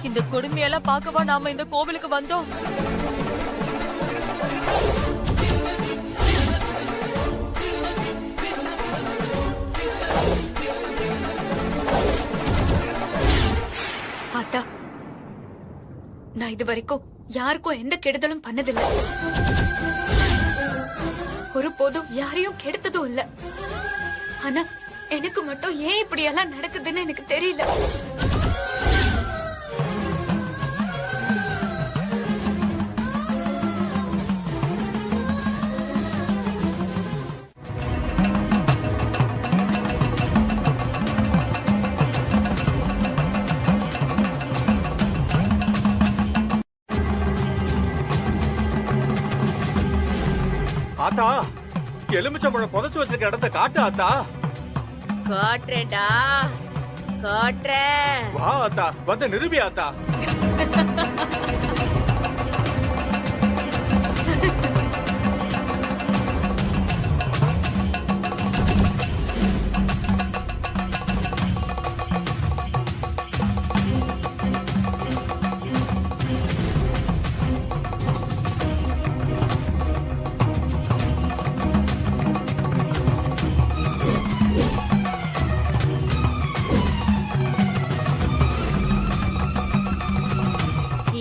இந்த கொடுமையெல்லாம் பார்க்கவா நாம இந்த கோவிலுக்கு வந்தோம்? ஆத்தா, நான் இது வரைக்கும் யாருக்கும் எந்த கெடுதலும் பண்ணதில்லை. ஒரு போதும் யாரையும் கெடுத்ததும் இல்ல. ஆனா எனக்கு மட்டும் ஏன் இப்படி எல்லாம் நடக்குதுன்னு எனக்கு தெரியல. ஆத்தா, எலுமிச்சம்பழம் புதைச்சு வச்சிருக்க இடத்த காட்டு ஆத்தா. காட்டுறேன்டா, காட்டுறேன். வா ஆத்தா, வந்து நிரூபி ஆத்தா.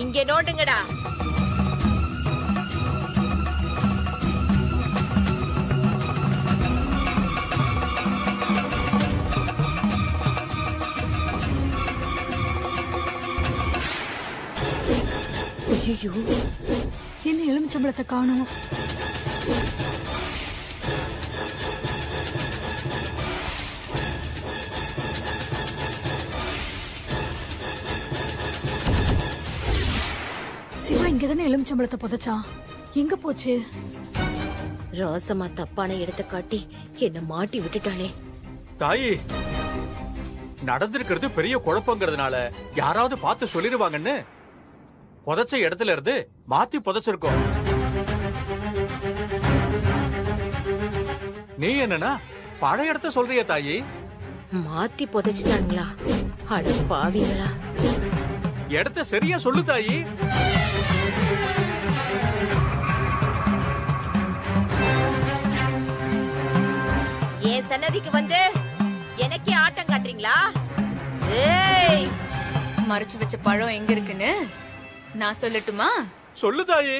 இங்க நோண்டுங்கடா. ஐயோ, என்ன எலுமிச்சம்பழத்தை காணோம்? சிவா இங்கதானே எலுமிச்சம்பழத்தை புதைச்சான், எங்க போச்சு? ராசமா தப்பான இடத்தை காட்டி என்ன மாட்டி விட்டுட்டாளே. தாயி, நடந்திருக்கிறது பெரிய குழப்பங்கிறதுனால யாராவது பார்த்து சொல்லிடுவாங்கன்னு புதைச்ச இடத்துல இருந்து மாத்தி புதைச்சிருக்கோம். நீ என்னன்னா பழைய இடத்த சொல்றிய தாயி? மாத்தி புதைச்சிட்டாங்களா? அட பாவிங்களா! இடத்த சரியா சொல்லு தாயி. என் சன்னதிக்கு வந்து எனக்கே ஆட்டம் காட்டுறீங்களா? ஏய், மறைச்சு வச்ச பழம் எங்க இருக்குன்னு நான் சொல்லட்டுமா? சொல்லு தாயி.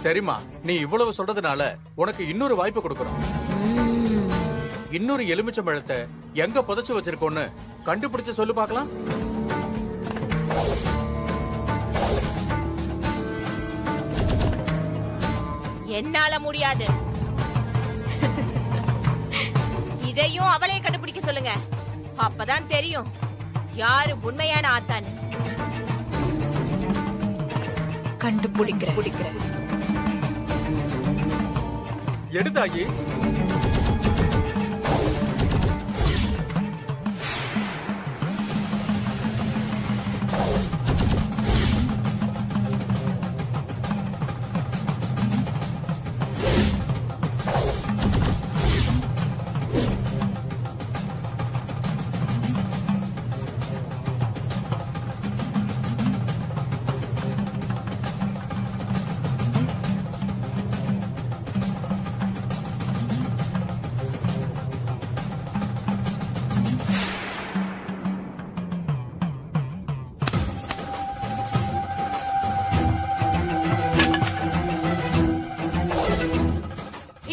சரிம்மா, நீ இவ்வளவு சொல்றதுனால உனக்கு இன்னொரு வாய்ப்பு கொடுக்கறோம். இன்னொரு எலுமிச்சம்பழத்தை எங்க புதைச்சு வச்சிருக்கோன்னு கண்டுபிடிச்சு சொல்லு பார்க்கலாம். என்னால முடியாது. இதையும் அவளே கண்டுபிடிக்க சொல்லுங்க. அப்பதான் தெரியும் யாரு உண்மையான ஆத்தான்னு. கண்டுபிடிக்கிறேன். எடுத்தாயி.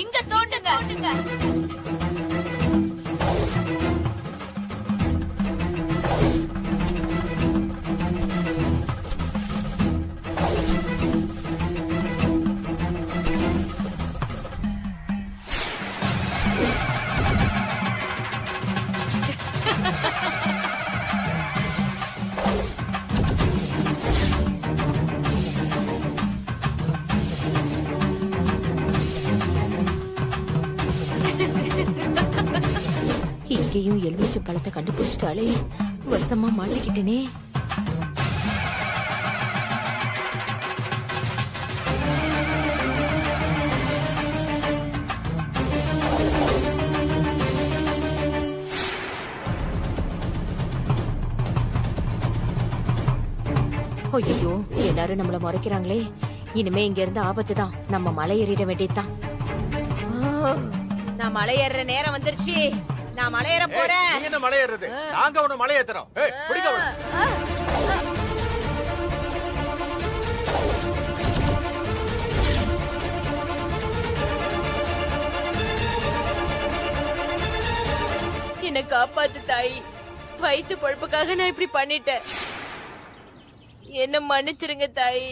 இங்க தோண்டுங்க. இங்கேயும் எலுமிச்சை பழத்தை கண்டுபிடிச்சிட்டாலே வசமா மாட்டிக்கிட்டேனே. ஐயோ, எல்லாரும் நம்மள முறைக்கிறாங்களே. இனிமே இங்க இருந்து ஆபத்து தான். நம்ம மலை ஏறிட வேண்டியதுதான். நான் மலை ஏறுற நேரம் வந்துருச்சு. நான் மலை ஏற போறேன். நீ என்ன மலை ஏறுறது? நாங்க உன்னை மலை ஏத்துறோம். ஏய், பிடிக்க அவனை. என்ன காப்பாத்து தாய். வயிற்று பொழப்புக்காக நான் இப்படி பண்ணிட்டேன். என்ன மன்னிச்சிருங்க தாய்.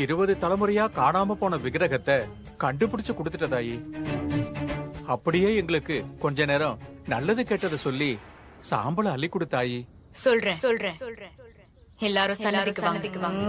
20 தலைமுறையா காணாம போன விக்கிரகத்தை கண்டுபிடிச்சு கொடுத்துட்ட தாயி. அப்படியே எங்களுக்கு கொஞ்ச நேரம் நல்லது கெட்டதை சொல்லி சாம்பல அள்ளி கொடுத்தாயி. சொல்றேன் எல்லாரும் சன்னதிக்கு வாங்க.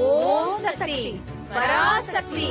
ஓம் சக்தி பராசக்தி.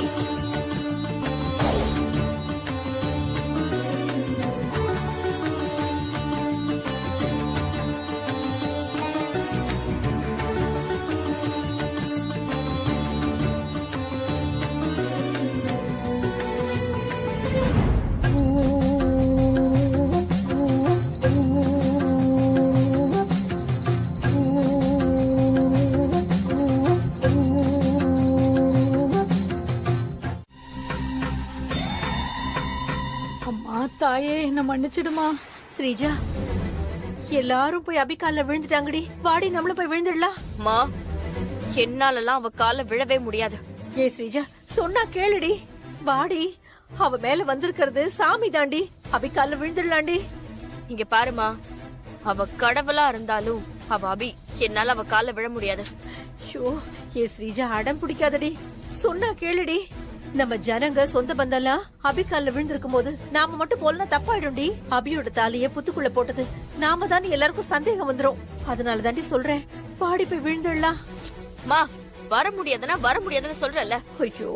அம்மா தாயே என்ன மன்னிச்சிடுமா. ஸ்ரீஜா, எல்லாரும் போய் அபி கால்ல விழுந்துட்டாங்கடி. வாடி நம்மளும் போய் விழுந்துடலாம். மா, என்னாலலாம் அவ கால விழவே முடியாது. ஏ ஸ்ரீஜா, சொன்னா கேளுடி. வாடி, அவ மேல வந்திருக்கிறது சாமி தாண்டி. அபி கால்ல விழுந்துடலாண்டி. இங்க பாருமா, அவ கடவுளா இருந்தாலும் அவ அபி. என்னால அவ கால விழ முடியாது. ஷோ, ஏ ஸ்ரீஜா அடம் பிடிக்காதடி. சொன்னா கேளுடி. நம்ம ஜனங்க சொந்த பந்தெல்லாம் அபி கால்ல விழுந்திருக்கும் போது நாம மட்டும் போலனா தப்பாயிடும்டி. அபியோட தாலிய புத்துக்குள்ள போட்டது நாம தான் எல்லாருக்கும் சந்தேகம் வந்துரும். அதனால தாண்டி சொல்றேன், பாடி போய் விழுந்துடலாம். மா, வர முடியாதுன்னு சொல்றல. ஐயோ,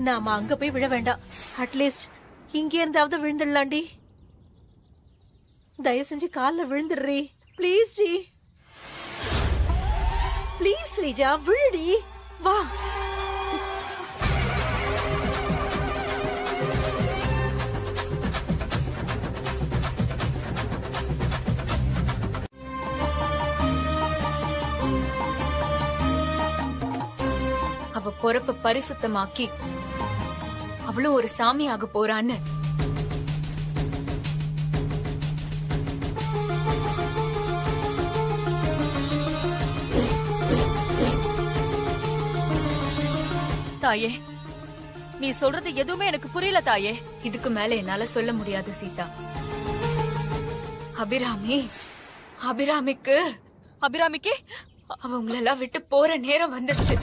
நாம அங்க போய் விழ வேண்டாம். அட்லீஸ்ட் இங்க இருந்தாவது விழுந்துடலாண்டி. தயவு செஞ்சு கால்ல விழுந்துடுறி ப்ளீஸ் டி. ப்ளீஸ் ஸ்ரீஜா, விழுடி. வா. அவ பொறப்ப பரிசுத்தமாக்கி அவளும் ஒரு சாமியாக போறான்னு தாயே, நீ சொல்றது எதுவுமே எனக்கு புரியல தாயே. இதுக்கு மேல என்னால சொல்ல முடியாது சீதா. அபிராமிக்கு அவங்களெல்லாம் விட்டு போற நேரம் வந்துருச்சு.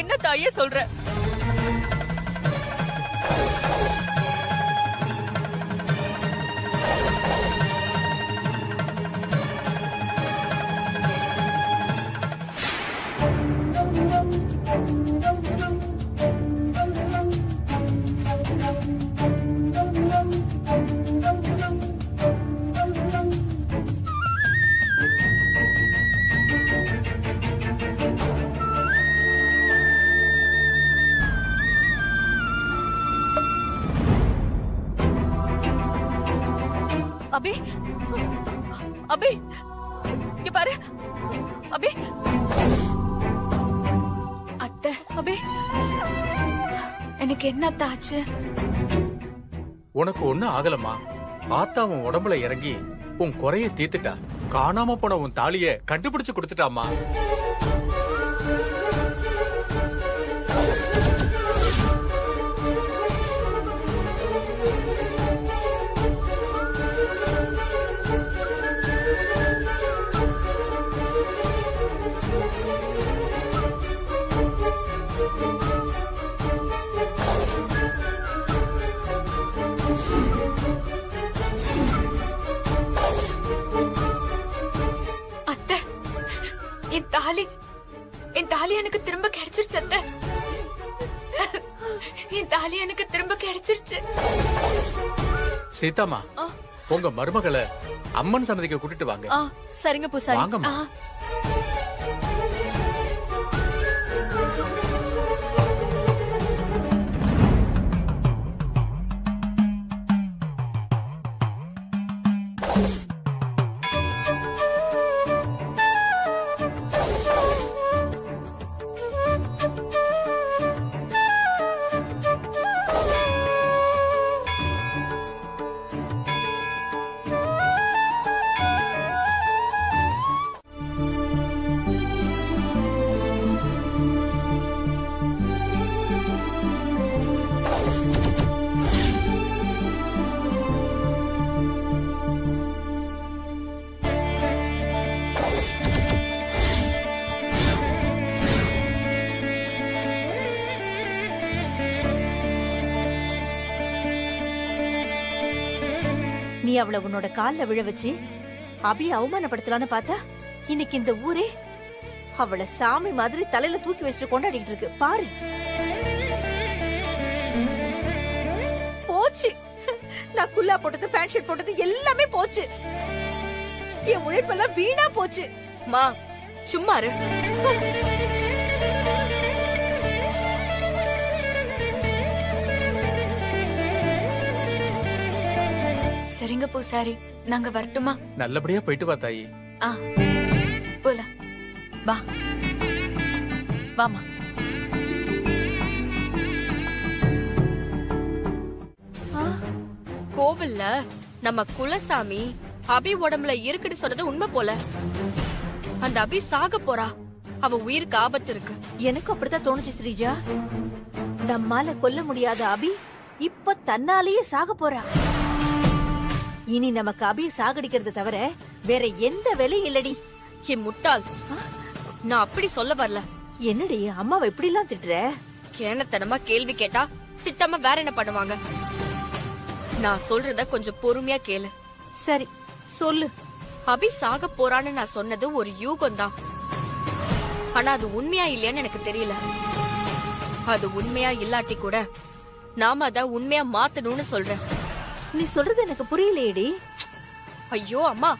என்ன தாயே சொல்ற? அபி, அபி, இங்க பாரு. அபி, அத்தை, அபி, எனக்கு என்ன ஆச்சு? உனக்கு ஒண்ணு ஆகலமா. ஆத்தா உன் உடம்புல இறங்கி உன் குறைய தீர்த்துட்டா. காணாம போன உன் தாலிய கண்டுபிடிச்சு கொடுத்துட்டாமா. என் தாலி எனக்கு திரும்ப கிடைச்சிருச்சு அத்தை. என் தாலி எனக்கு திரும்ப கிடைச்சிருச்சு. சீதாமா, உங்க மருமகளை அம்மன் சன்னதிக்கு கூட்டிட்டு வாங்க. சரிங்க பூசாரி. வாங்கம்மா. நீ அவளை உன்னோட கால்ல விழ வச்சு அபிய அவமானப்படுத்தலான்னு பார்த்தா இன்னைக்கு இந்த ஊரே அவளை சாமி மாதிரி தலையில தூக்கி வச்சுட்டு கொண்டாடிட்டு இருக்கு பாரு. போச்சு, நான் குல்லா போட்டது பேண்ட் ஷர்ட் போட்டது எல்லாமே போச்சு. என் உழைப்பெல்லாம் வீணா போச்சு. மா சும்மா இரு. சரிங்க பூசாரி, நாங்க வரட்டுமா? நல்லபடியா போயிட்டு வா தாயி. ஆ போலாம். வா வாமா. கோவில்ல நம்ம குலசாமி அபி உடம்புல இருக்குன்னு சொன்னது உண்மை போல. அந்த அபி சாக போறா. அவ உயிருக்கு ஆபத்து இருக்கு. எனக்கு அப்படித்தான் தோணுச்சு ஸ்ரீஜா. நம்மால கொல்ல முடியாத அபி இப்ப தன்னாலேயே சாக போறா. இனி நமக்கு அபிய சாகடிக்கிறது தவிர வேற எந்த வேலையும் இல்லடி. என் முட்டாள், நான் அப்படி சொல்ல வரல. என்னடி அம்மாவை இப்படி எல்லாம் திட்டுற? கேனத்தனமா கேள்வி கேட்டா திட்டாம வேற என்ன பண்ணுவாங்க? நான் சொல்றத கொஞ்சம் பொறுமையா கேளு. சரி சொல்லு. அபி சாக போறான்னு நான் சொன்னது ஒரு யூகம் தான். ஆனா அது உண்மையா இல்லையான்னு எனக்கு தெரியல. அது உண்மையா இல்லாட்டி கூட நாம அத உண்மையா மாத்தணும்னு சொல்றேன். நீ சொல்றது எனக்கு புரியலையேடி. ஐயோ அம்மா,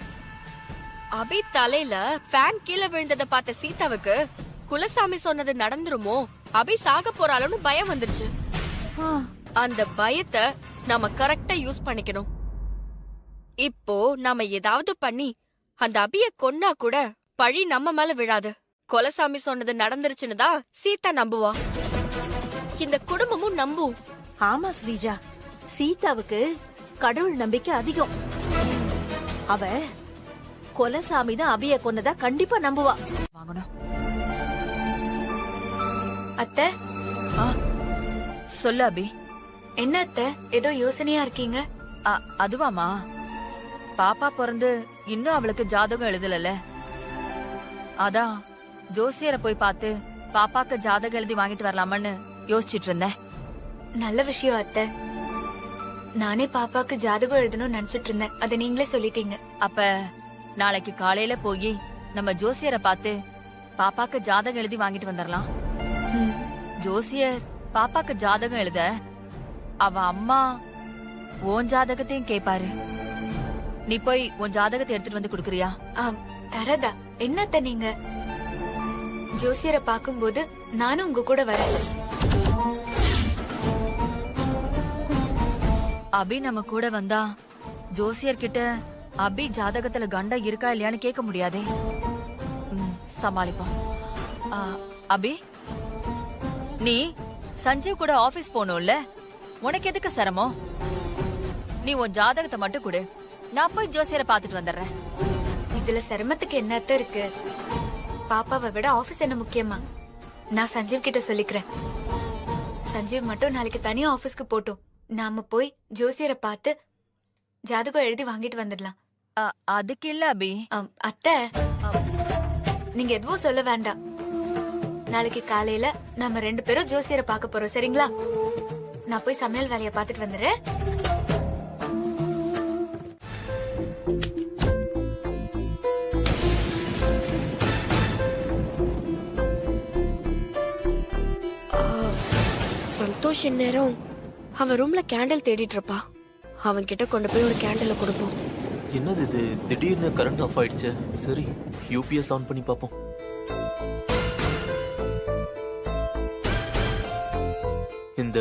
அபி தலையில ஃபேன் கீழே விழுந்தத பார்த்த சீதாவுக்கு குலசாமி சொன்னது நடந்துருமோ, அபி சாக போறாளோன்னு பயம் வந்துருச்சு. அந்த பயத்தை நாம கரெக்டா யூஸ் பண்ணிக்கணும். இப்போ நாம ஏதாவது பண்ணி அந்த அபிய கொன்னா கூட பழி நம்ம மேல விழாது. குலசாமி சொன்னது நடந்துருச்சுன்னு தான் சீதா நம்புவா. இந்த குடும்பமும் நம்பும். ஆமா ஸ்ரீஜா, சீதாவுக்கு கடவுள் நம்பிக்கை அதிகம். அவ கொலசாமி தான் அபிய கொன்னதா கண்டிப்பா நம்புவா. வாங்கணும். அத்தை சொல்லு அபி. என்ன அத்தை ஏதோ யோசனையா இருக்கீங்க? அதுவாமா, பாப்பா பிறந்து இன்னும் அவளுக்கு ஜாதகம் எழுதல. அதான் ஜோசியரை போய் பார்த்து பாப்பாக்கு ஜாதகம் எழுதி வாங்கிட்டு வரலாமான்னு யோசிச்சுட்டு இருந்தேன். நல்ல விஷயம் அத்தை. நானே பாப்பாக்கு ஜாதகம் எழுதணும்னு நினைச்சிட்டு இருந்தேன். அதை நீங்களே சொல்லிட்டீங்க. அப்ப நாளைக்கு காலையில போய் நம்ம ஜோசியரை பார்த்து பாப்பாக்கு ஜாதகம் எழுதி வாங்கிட்டு வந்துடலாம். ஜோசியர் பாப்பாக்கு ஜாதகம் எழுத அவ அம்மா உன் ஜாதகத்தையும் கேப்பாரு. நீ போய் உன் ஜாதகத்தை எடுத்துட்டு வந்து குடுக்குறியா? தரதா என்னத்த நீங்க? ஜோசியரை பாக்கும்போது நானும் உங்க கூட வரேன். அபி நம்ம கூட வந்தா ஜோசியர் கிட்ட அபி ஜாதகத்துல கண்டம் இருக்கா இல்லையான்னு கேட்க முடியாதே. சமாளிப்போம். அபி, நீ சஞ்சீவ் கூட ஆபீஸ் போகணும்ல, உனக்கு எதுக்கு சிரமம்? நீ உன் ஜாதகத்தை மட்டும் கொடு, நான் போய் ஜோசியரை பாத்துட்டு வந்துடுறேன். இதுல சிரமத்துக்கு என்னத்த இருக்கு? பாப்பாவை விட ஆபீஸ் என்ன முக்கியமா? நான் சஞ்சீவ் கிட்ட சொல்லிக்கிறேன். சஞ்சீவ் மட்டும் நாளைக்கு தனியா ஆபீஸ்க்கு போட்டோம். நாம போய் ஜோசியரை பார்த்து ஜாதகம் எழுதி வாங்கிட்டு வந்துடலாம். அதுக்கு இல்ல அபி. அத்தை, நீங்க எதுவும் சொல்ல வேண்டாம். நாளைக்கு காலையில நம்ம 2 பேரும் ஜோசியரை பார்க்க போறோம், சரிங்களா? நான் போய் சமையல் வேலையை பார்த்துட்டு வந்துடுறேன். சந்தோஷ் இந்நேரம் அவன் ரூம்ல கேண்டில் தேடிட்டு இருப்பா. அவன் கிட்ட கொண்டு போய் ஒரு கேண்டில கொடுப்போம். என்னது இது, திடீர்னு கரண்ட் ஆஃப் ஆயிடுச்சு. சரி, யூபிஎஸ் ஆன் பண்ணி பாப்போம். இந்த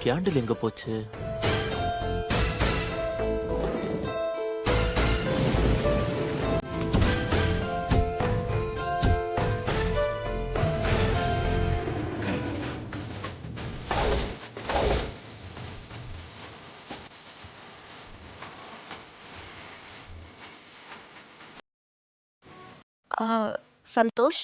கேண்டில் எங்க போச்சு? சந்தோஷ்,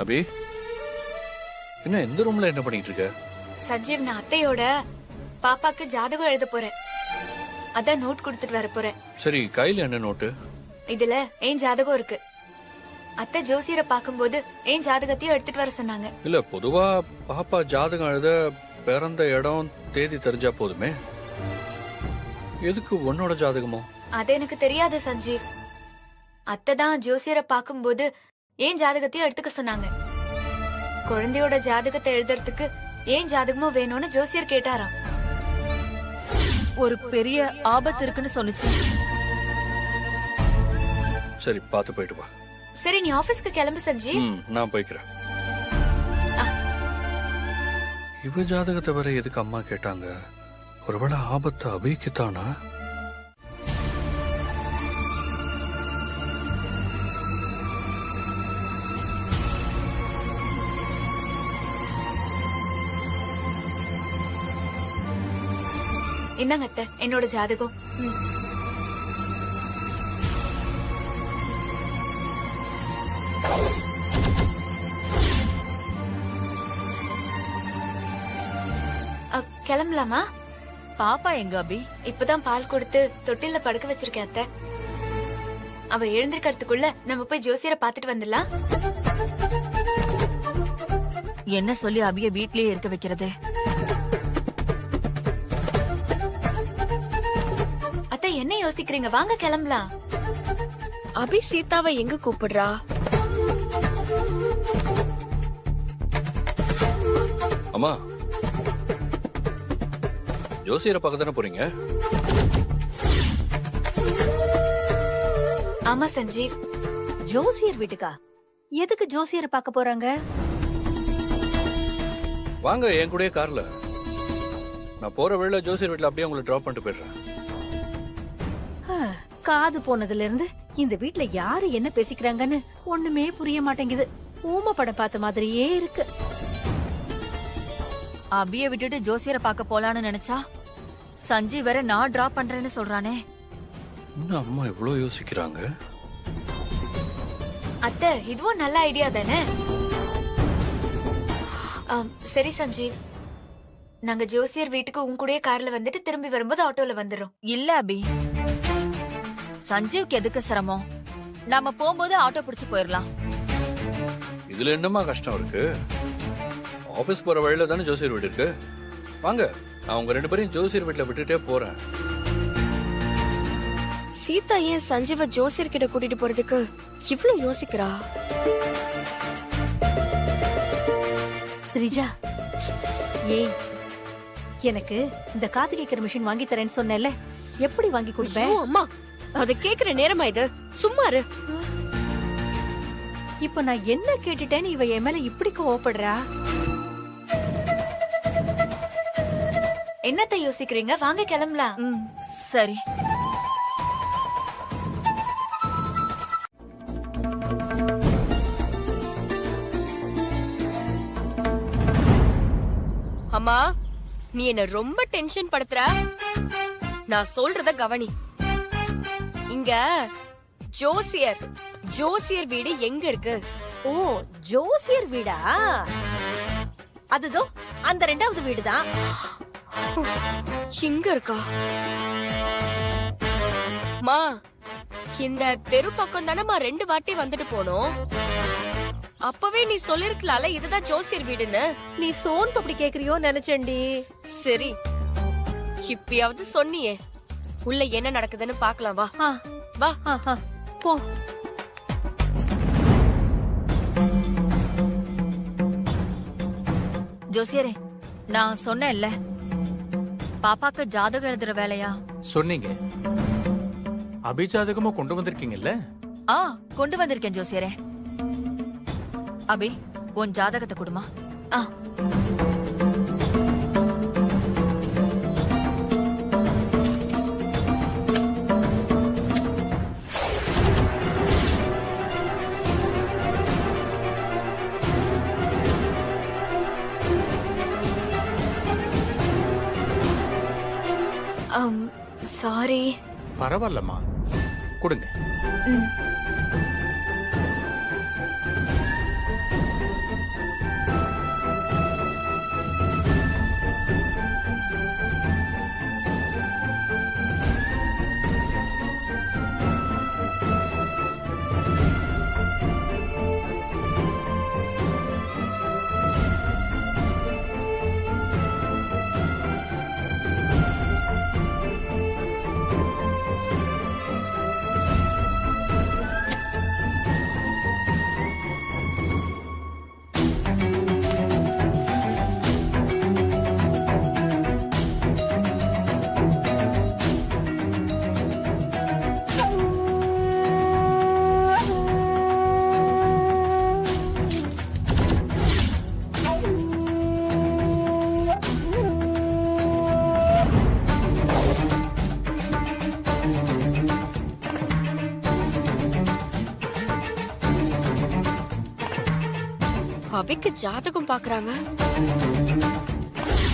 அபி என்ன இந்த ரூம்ல என்ன பண்ணிட்டு இருக்க? சஞ்சீவ், நான் அத்தையோட பாப்பாக்கு ஜாதகம் எழுத போறேன். அதான் நோட் கொடுத்துட்டு வர போறேன். சரி, கையில என்ன நோட்டு? இதுல ஏன் ஜாதகம் இருக்கு. அத்தை ஜோசியரை பாக்கும்போது ஏன் ஜாதகத்தையும் எடுத்துட்டு வர சொன்னாங்க. இல்ல, பொதுவா பாப்பா ஜாதகம் எழுத பிறந்த இடம் தேதி தெரிஞ்சா போதுமே. எதுக்கு உன்னோட ஜாதகமோ? அது எனக்கு தெரியாது சஞ்சீவ். அத்தை தான் ஜோசியரை பாக்கும்போது ஏன் ஜாதகத்தையும் எடுத்துக்க சொன்னாங்க. குழந்தையோட ஜாதகத்தை எழுதுறதுக்கு ஏன் ஜாதகமும் வேணும்னு ஜோசியர் கேட்டாராம். ஒரு பெரிய ஆபத்து இருக்குன்னு சொன்னுச்சு. சரி, பாத்து போயிட்டு வா. சரி, நீ ஆபீஸ்க்கு கிளம்பு சஞ்சீவ். நான் போய்க்கிறேன். இவ ஜாதகத்தை வர எதுக்கு அம்மா கேட்டாங்க? ஒருவேளை ஆபத்து அபிக்குத்தானா? என்னங்க அத்தை, என்னோட ஜாதகம். கிளம்பலாமா? பாப்பா எங்க அபி? இப்பதான் பால் கொடுத்து தொட்டில படுக்க வச்சிருக்கேன் அத்தை. அவ எழுந்திருக்கிறதுக்குள்ள நம்ம போய் ஜோசியரை பாத்துட்டு வந்துடலாம். என்ன சொல்லி அபிய வீட்லயே இருக்க வைக்கிறது? அத்தை, என்ன யோசிக்கிறீங்க? வாங்க கிளம்பலாம். அபி சீதாவை எங்க கூப்பிடுறா? அம்மா, ஜோசியரை பார்க்க தானே போறீங்க? ஆமா சஞ்சீவ். ஜோசியர் வீட்டுக்கா? எதுக்கு ஜோசியரை பார்க்க போறாங்க? வாங்க என் கூடயே கார்ல. நான் போற வேளை ஜோசியர் வீட்டுல அப்படியே உங்களை டிராப் பண்ணிட்டு போயிடுறேன். காது போனதுல இருந்து இந்த வீட்ல யாரு என்ன பேசிக்கிறாங்கன்னு ஒண்ணுமே புரிய மாட்டேங்குது. ஊம படம் பார்த்த மாதிரியே இருக்கு. அபிய விட்டுட்டு ஜோசியரை பார்க்க போலான்னு நினைச்சா சஞ்சீவ் வேற நான் டிராப் பண்றேன்னு சொல்றானே. இன்னும் அம்மா இவ்வளவு யோசிக்கிறாங்க. அத்தை, இதுவும் நல்ல ஐடியா தானே. சரி சஞ்சீவ், நாங்க ஜோசியர் வீட்டுக்கு உன் கூடயே கார்ல வந்துட்டு திரும்பி வரும்போது ஆட்டோல வந்துடும். இல்ல அபி, சஞ்சீவ்க்கு எதுக்கு சிரமம்? நாம போகும்போது ஆட்டோ பிடிச்சு போயிடலாம். இதுல என்னமா கஷ்டம் இருக்கு? ஆபீஸ் போற வழியில தானே ஜோசியர் வீடு இருக்கு. வாங்க, நான் உங்க 2 பேரையும் ஜோசியர் வீட்டுல விட்டுட்டே போறேன். சீதா ஏன் சஞ்சீவ ஜோசியர் கிட்ட கூட்டிட்டு போறதுக்கு இவ்வளவு யோசிக்கிறா? ஸ்ரீஜா, ஏய், எனக்கு இந்த காது கேட்கிற மிஷின் வாங்கி தரேன்னு சொன்னேன்ல, எப்படி வாங்கி கொடுப்பேன்? அம்மா, அத கேக்குற நேரமா இது? சும்மா இரு. இப்ப நான் என்ன கேட்டுட்டேன்னு இவ என் மேல இப்படி கோவப்படுறா? என்னத்த யோசிக்கிறீங்க? வாங்க கிளம்பலாம். சரி. அம்மா, நீ என்ன ரொம்ப டென்ஷன் படுத்துற. நான் சொல்றத கவனி. இங்க ஜோசியர் வீடு எங்க இருக்கு? ஓ, ஜோசியர் வீடா? அதுதோ அந்த 2வது வீடுதான். இங்க இருக்கா? மா, இந்த தெரு பக்கம் தானே 2 வாட்டி வந்துட்டு போனோம். அப்பவே நீ சொல்லிருக்கலாம்ல இதுதான் ஜோசியர் வீடுன்னு. நீ சோன் பப்படி கேக்குறியோ நினைச்சேன்டி. சரி, இப்பயாவது சொன்னியே. உள்ள என்ன நடக்குதுன்னு பாக்கலாம். வா வா போ. ஜோசியரே, நான் சொன்னேன்ல, பாப்பாக்கு ஜாதகம் எழுதுற வேலையா? சொன்னீங்க. அபிஜாதகமும் கொண்டு வந்திருக்கீங்கல்ல? கொண்டு வந்திருக்கேன் ஜோசியரே. அபி, உன் ஜாதகத்தை கொடுமா. சாரி. பரவாயில்லம்மா, கொடுங்க. அபிக்கு ஜாதகம் பாக்குறாங்க.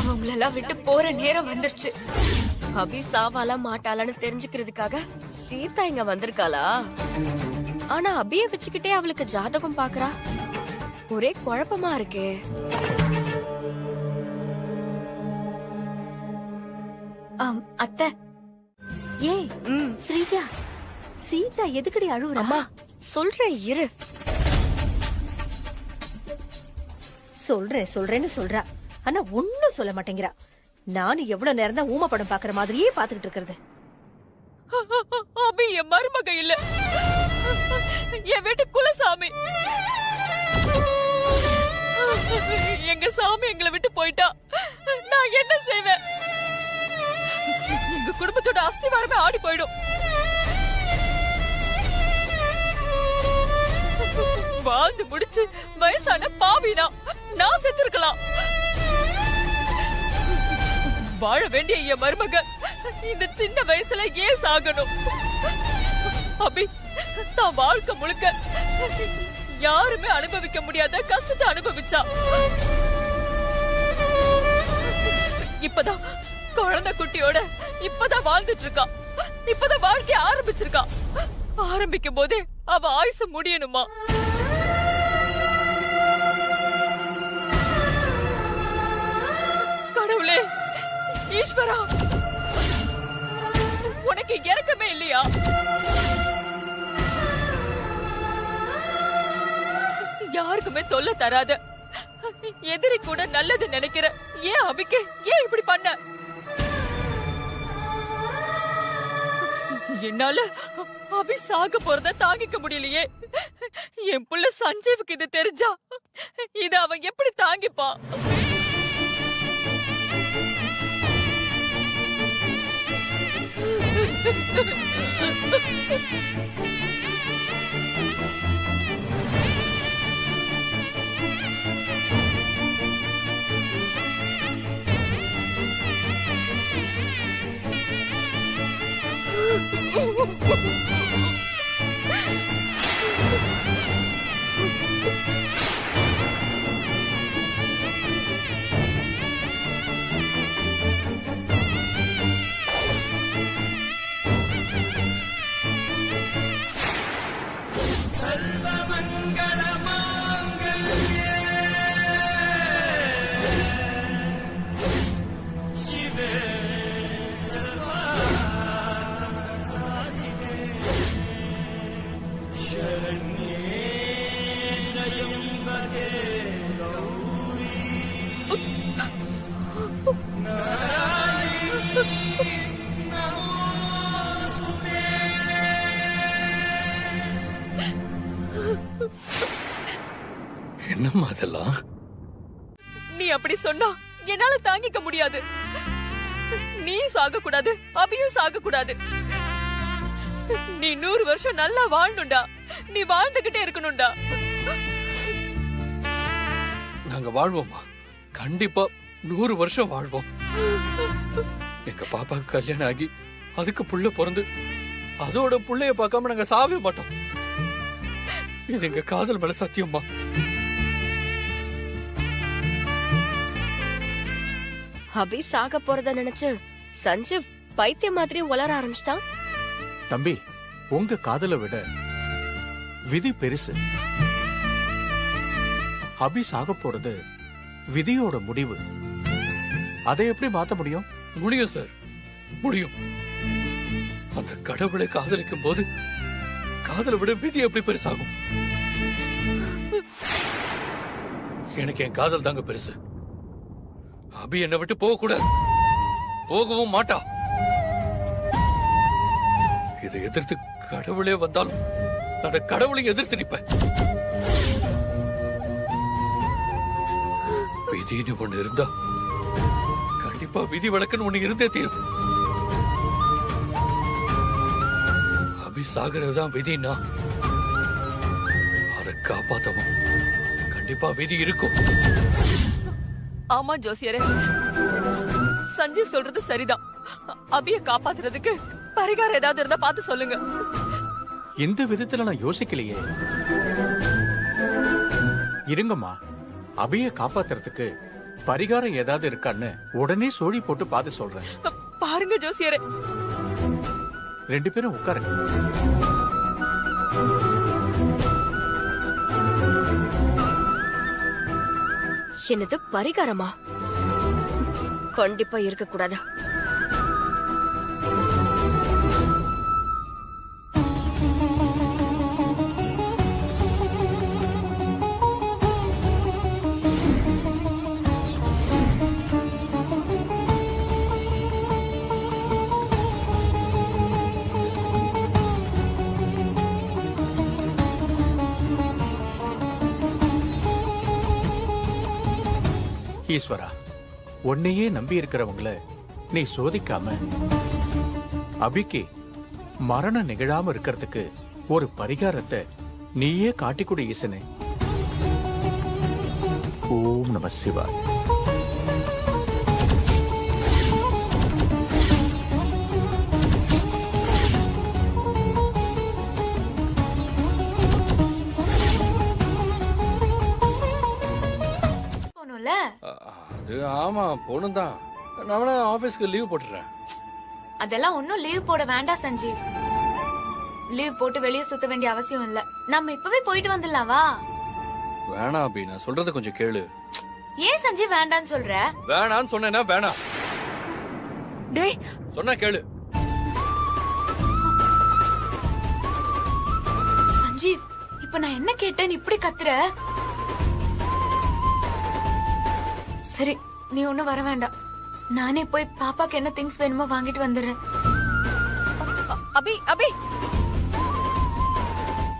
அவங்களெல்லாம் விட்டு போற நேரம் வந்துருச்சு. அபி சாவாலா மாட்டாளான்னு தெரிஞ்சுக்கிறதுக்காக சீதா இங்க வந்திருக்காளா? ஆனா அபிய வச்சுக்கிட்டே அவளுக்கு ஜாதகம் பாக்குறா. ஒரே குழப்பமா இருக்கே. அத்தை, ஏய் ஸ்ரீஜா, சீதா எதுக்கடி அழுவுறா? அம்மா சொல்றேன் இரு. சொல்றேன்னு சொல்றா, ஆனா ஒண்ணும் சொல்ல மாட்டேங்கிறா. நானும் எவ்வளவு நேரம் தான் ஊமை படம் பாக்குற மாதிரியே பாத்துக்கிட்டு இருக்கிறது. அபி என் மருமக இல்ல, என் வீட்டு குலசாமி. எங்க சாமி எங்களை விட்டு போயிட்டா நான் என்ன செய்வேன்? எங்க குடும்பத்தோட அஸ்திவாரமே ஆடி போயிடும். வாழ்ந்து முடிச்சு வயசான பாவினா நான் செத்துருக்கலாம். வாழ வேண்டிய என் மருமக இந்த சின்ன வயசுல ஏன் சாகணும்? அபி தான் வாழ்க்கை முழுக்க யாருமே அனுபவிக்க முடியாத கஷ்டத்தை அனுபவிச்சா. இப்பதான் குழந்தை குட்டியோட இப்பதான் வாழ்ந்துட்டு இருக்கா. இப்பதான் வாழ்க்கைய ஆரம்பிச்சிருக்கா. ஆரம்பிக்கும் போதே அவ ஆயுசு முடியணுமா? கடவுளே, ஈஸ்வரா, உனக்கு இறக்கமே இல்லையா? யாருக்குமே தொல்லை தராத எதிரி கூட நல்லது நினைக்கிற ஏன் அபிக்கு ஏன் இப்படி பண்ண? என்னால அபி சாக போறத தாங்கிக்க முடியலையே. என் புள்ள சஞ்சீவுக்கு இது தெரிஞ்சா இத அவன் எப்படி தாங்கிப்பான்? என்னம்மா அதெல்லாம்? நீ அப்படி சொன்னா என்னால தாங்கிக்க முடியாது. நீ சாக கூடாது, அபியும் சாக கூடாது. நீ 100 வருஷம் நல்லா வாழணும்டா. நீ வாழ்ந்துகிட்டே இருக்கணும்டா. நாங்க வாழ்வோம்மா, கண்டிப்பா 100 வருஷம் வாழ்வோம். எங்க பாப்பாக்கு கல்யாணம் ஆகி அதுக்கு புள்ள பிறந்து அதோட புள்ளைய பார்க்காம நாங்க சாவே மாட்டோம். இது எங்க காதல் மேல சத்தியம்மா. அபி சாக போறத நினைச்சு சஞ்சீவ் பைத்தியம் மாதிரி உளர ஆரம்பிச்சிட்டான். தம்பி, உங்க காதலை விட விதி பெருசு. அபி சாக போறது விதியோட முடிவு. அதை எப்படி மாத்த முடியும்? முடியும் சார், முடியும். அந்த கடவுளை காதலிக்கும் போது காதலை விட விதி எப்படி பெருசாகும்? எனக்கு என் காதல் தாங்க பெருசு. அபி என்னை விட்டு போக கூடாது, போகவும் மாட்டா. இதை எதிர்த்து கடவுளே வந்தாலும் அந்த கடவுளை எதிர்த்து நிப்பேன். விதின்னு ஒண்ணு இருந்தா கண்டிப்பா விதி வழக்குன்னு ஒண்ணு இருந்தே தீரும். அபி சாகிறதுதான் விதினா அதை காப்பாத்தவும் கண்டிப்பா விதி இருக்கும். ஆமா ஜோசியரே, சஞ்சீவ் சொல்றது சரிதான். அபிய காப்பாத்துறதுக்கு பரிகாரம் ஏதாவது இருந்தா பார்த்து சொல்லுங்க. இந்த விதத்துல நான் யோசிக்கலையே. இருங்கம்மா, அபிய காப்பாத்துறதுக்கு பரிகாரம் ஏதாவது இருக்கான்னு உடனே சோழி போட்டு பார்த்து சொல்றேன். பாருங்க ஜோசியரே. 2 பேரும் உட்காருங்க. என்னது பரிகாரமா? கண்டிப்பா இருக்க கூடாது. ஈஸ்வரா, உன்னையே நம்பி இருக்கிறவங்கள நீ சோதிக்காம அபிக்கு மரணம் நிகழாம இருக்கிறதுக்கு ஒரு பரிகாரத்தை நீயே காட்டிக் ஈசனே. ஓம் நம சிவாய். அது ஆமா போனுதான். நான் ஆபீஸ்க்கு லீவ் போட்டுறேன். அதெல்லாம் ஒன்னும் லீவ் போட வேண்டாம் சஞ்சீவ். லீவ் போட்டு வெளியே சுத்த வேண்டிய அவசியம் இல்ல. நம்ம இப்பவே போயிட்டு வந்துடலாம் வா. வேணாம் அபி, நான் சொல்றத கொஞ்சம் கேளு. ஏன் சஞ்சீவ் வேண்டான்னு சொல்ற? வேணான்னு சொன்னேன்னா வேணாம். டேய் சொன்னா கேளு. சஞ்சீவ், இப்ப நான் என்ன கேட்டேன்னு இப்படி கத்துற? சரி, நீ ஒண்ணும் வர வேண்டாம். நானே போய் பாப்பாக்கு என்ன திங்ஸ் வேணுமோ வாங்கிட்டு வந்துடுறேன். அபி அபி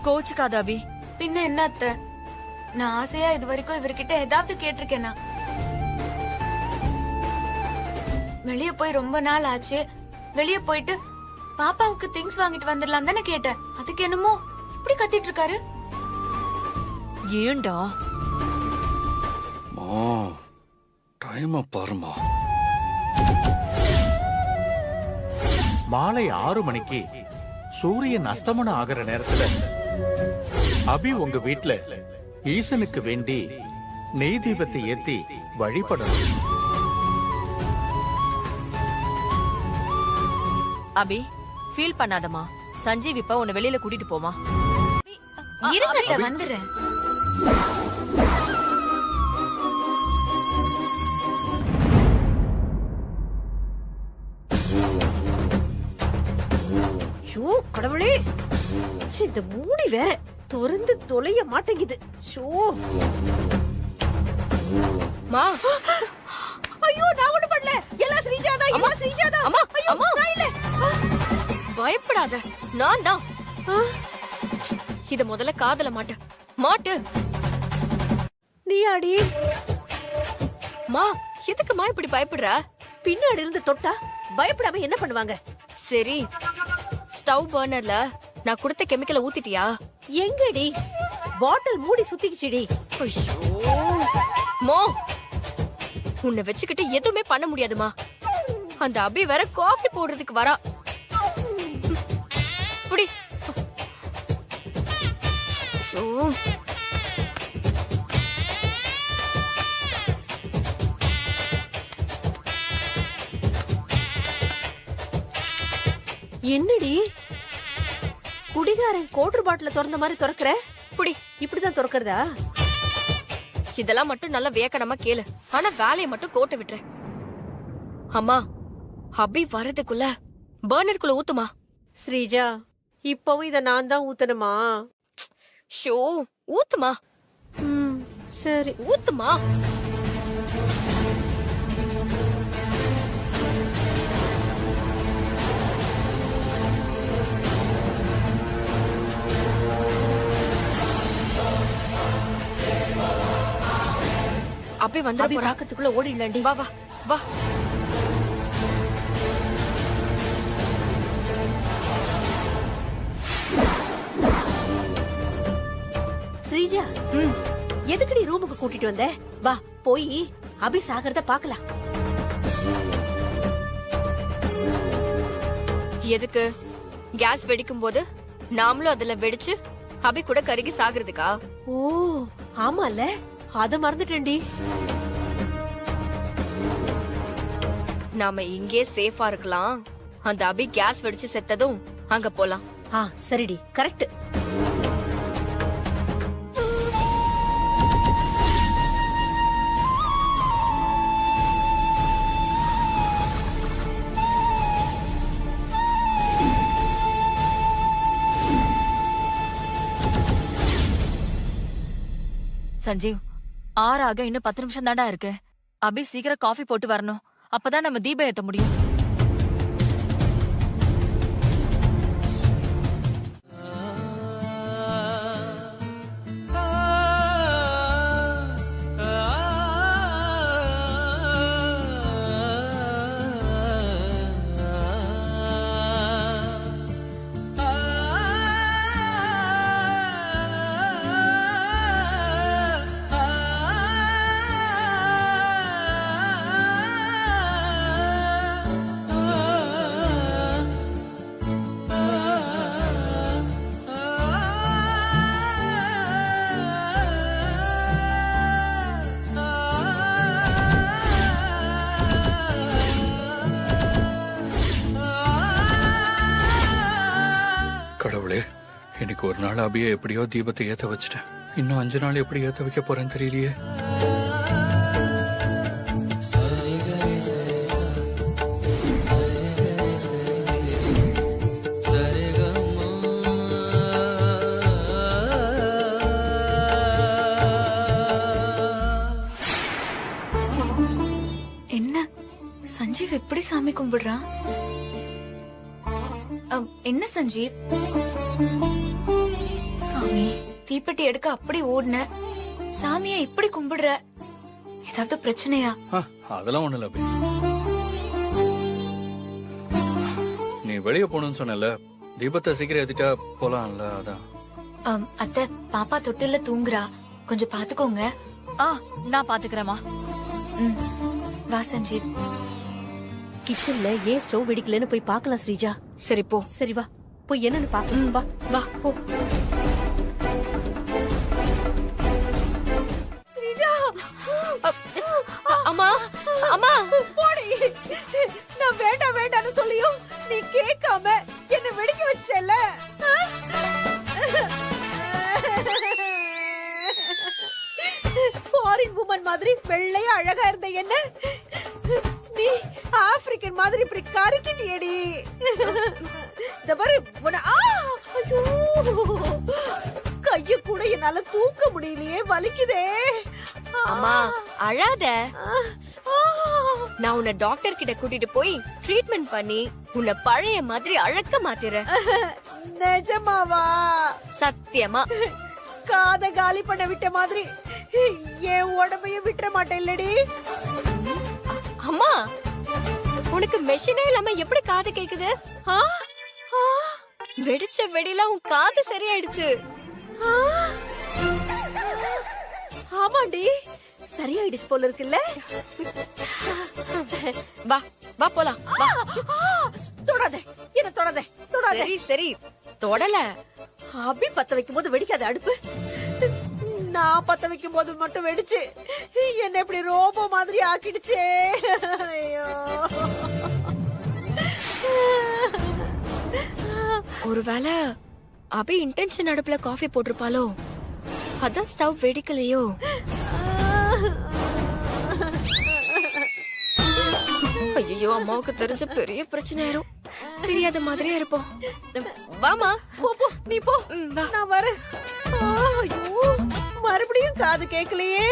கோச்சுக்காத அபி. பின்ன என்ன அத்தை, நான் ஆசையா இது வரைக்கும் இவர்கிட்ட ஏதாவது கேட்டிருக்கேனா? வெளிய போய் ரொம்ப நாள் ஆச்சு, வெளிய போயிட்டு பாப்பாவுக்கு திங்ஸ் வாங்கிட்டு வந்துடலாம் தானே கேட்டேன். அதுக்கு என்னமோ இப்படி கத்திட்டு இருக்காரு. ஏண்டா டைம் பாருமா. மாலை 6 மணிக்கு சூரியன் அஸ்தமனம் ஆகிற நேரத்துல அபி உங்க வீட்டுல ஈசனுக்கு வேண்டி நெய் தீபத்தை ஏத்தி வழிபடணும். அபி ஃபீல் பண்ணாதமா. சஞ்சீவ் இப்ப உன்னை வெளியில கூட்டிட்டு போமா. இருங்க, வந்துடுறேன். கடவுளே, இந்த மூடி வேற திறந்து தொலைய மாட்டேங்குது. ஐயோ, நான் ஒண்ணு பண்ணல. எல்லாம் ஸ்ரீஜாதா, எல்லாம் ஸ்ரீஜாதா. அம்மா, ஐயோ, அம்மா. நான் இல்ல. பயப்படாத, நான் தான். இத முதல்ல காதல மாட்டு. நீ ஆடி. மா, எதுக்குமா இப்படி பயப்படுற? பின்னாடி இருந்து தொட்டா பயப்படாம என்ன பண்ணுவாங்க? சரி, ஸ்டவ் பர்னர்ல நான் கொடுத்த கெமிக்கலை ஊத்திட்டியா? எங்கடி? பாட்டில் மூடி சுத்திக்கிச்சுடி. மோ, உன்னை வச்சுக்கிட்டு எதுவுமே பண்ண முடியாதுமா. அந்த அபி வேற காஃபி போடுறதுக்கு வரா. புடி. என்னடி குடிகாரன் கோட்டர் பாட்டில திறந்த மாதிரி திறக்கிற? புடி. இப்படிதான் திறக்கிறதா? இதெல்லாம் மட்டும் நல்லா வியக்கணமா கேளு. ஆனா வேலையை மட்டும் கோட்டை விட்டுற. அம்மா, அபி வரதுக்குள்ள பர்னருக்குள்ள ஊத்துமா. ஸ்ரீஜா, இப்பவும் இத நான் தான் ஊத்தணுமா? ஷோ, ஊத்துமா. சரி, ஊத்துமா. அபி வந்து பாக்கிறதுக்குள்ள ஓடிடலாண்டி. வா வா வா. ஸ்ரீஜா, எதுக்குடி ரூமுக்கு கூட்டிட்டு வந்த? வா, போய் அபி சாகிறத பாக்கலாம். எதுக்கு? கேஸ் வெடிக்கும் போது நாமளும் அதுல வெடிச்சு அபி கூட கருகி சாகிறதுக்கா? ஓ, ஆமால. அத மறந்துட்டேன்டி. நாம இங்கே சேஃபா இருக்கலாம். அந்த அபி கேஸ் வெடிச்சு செத்ததும் அங்க போலாம். சரிடி, கரெக்ட். சஞ்சீவ், 6 ஆக இன்னும் 10 நிமிஷம் தாண்டா இருக்கு. அபி சீக்கிரம் காஃபி போட்டு வரணும். அப்பதான் நம்ம தீபம் ஏத்த முடியும். கடவுளே, இன்னைக்கு ஒரு நாள் அபியை எப்படியோ தீபத்தை ஏத்த வச்சுட்டேன். இன்னும் 5 நாள் எப்படி ஏத்த வைக்க போறேன்னு தெரியலையே. என்ன சஞ்சீவ் எப்படி சாமி கும்பிடுறான்? என்ன சஞ்சீவ்? சாமி, தீப்பெட்டி எடுக்க அப்படி ஓடுன, சாமியா இப்படி கும்பிடுற, ஏதாவது பிரச்சனையா? அதெல்லாம் ஒண்ணு இல்ல அபி. நீ வெளியே போகணும்னு சொன்னல, தீபத்தை சீக்கிரம் ஏத்திட்டா போலாம்ல, அதான். அத்தை, பாப்பா தொட்டில தூங்குறா, கொஞ்சம் பாத்துக்கோங்க. நான் பாத்துக்கிறேமா. வா சஞ்சீவ். கிச்சன்ல ஏன் ஸ்டவ் வெடிக்கலன்னு போய் பார்க்கலாம் ஸ்ரீஜா. சரி போ. சரி வா, போய் என்னன்னு பாக்கலாம். வா வா போ. ஸ்ரீஜா, அம்மா அம்மா போடி. நான் வேண்டாம் வேண்டாம்னு சொல்லியும் நீ கேட்காம என்ன வெடிக்க வச்சிட்டல. ஃபாரின் வுமன் மாதிரி வெள்ளையா அழகா இருந்த என்ன நீ ஆப்பிரிக்கன் மாதிரி இப்படி கருக்கிட்டியடி. இந்த பாரு, கைய கூட என்னால தூக்க முடியலையே, வலிக்குதே. அம்மா அழாத. நான் உன்னை டாக்டர் கிட்ட கூட்டிட்டு போய் ட்ரீட்மெண்ட் பண்ணி உன்னை பழைய மாதிரி அழக்க மாத்திரேன். நிஜமாவா? சத்தியமா. காத காலி பண்ண விட்ட மாதிரி என் உடம்பையும் விட்டுற மாட்டேன் இல்லடி. அம்மா, உனக்கு மெஷினே இல்லாம எப்படி காது கேக்குது? வெடிச்ச வெடில உன் காது சரியாயிடுச்சு. ஆமாண்டி, சரியாயிடுச்சு போல இருக்குல்ல. வா வா போலாம். தொடாதே, என்ன தொடாதே, தொடாதே. சரி சரி, தொடல. அபி பத்த வைக்கும் போது வெடிக்காத அடுப்பு, நான் பத்த வைக்கும் போது மட்டும் வெடிச்சு என்ன இப்படி ரோபோ மாதிரி ஆக்கிடுச்சே. ஐயோ, ஒருவேளை அபி இன்டென்ஷன் அடுப்புல காஃபி போட்டிருப்பாளோ, அதான் ஸ்டவ் வெடிக்கலையோ. ஐயோ, அம்மாவுக்கு தெரிஞ்ச பெரிய பிரச்சனை ஆயிரும். தெரியாத மாதிரியே இருப்போம். வாமா, போ நீ போ, நான் வரேன். ஐயோ, மறுபடியும் காது கேட்கலையே.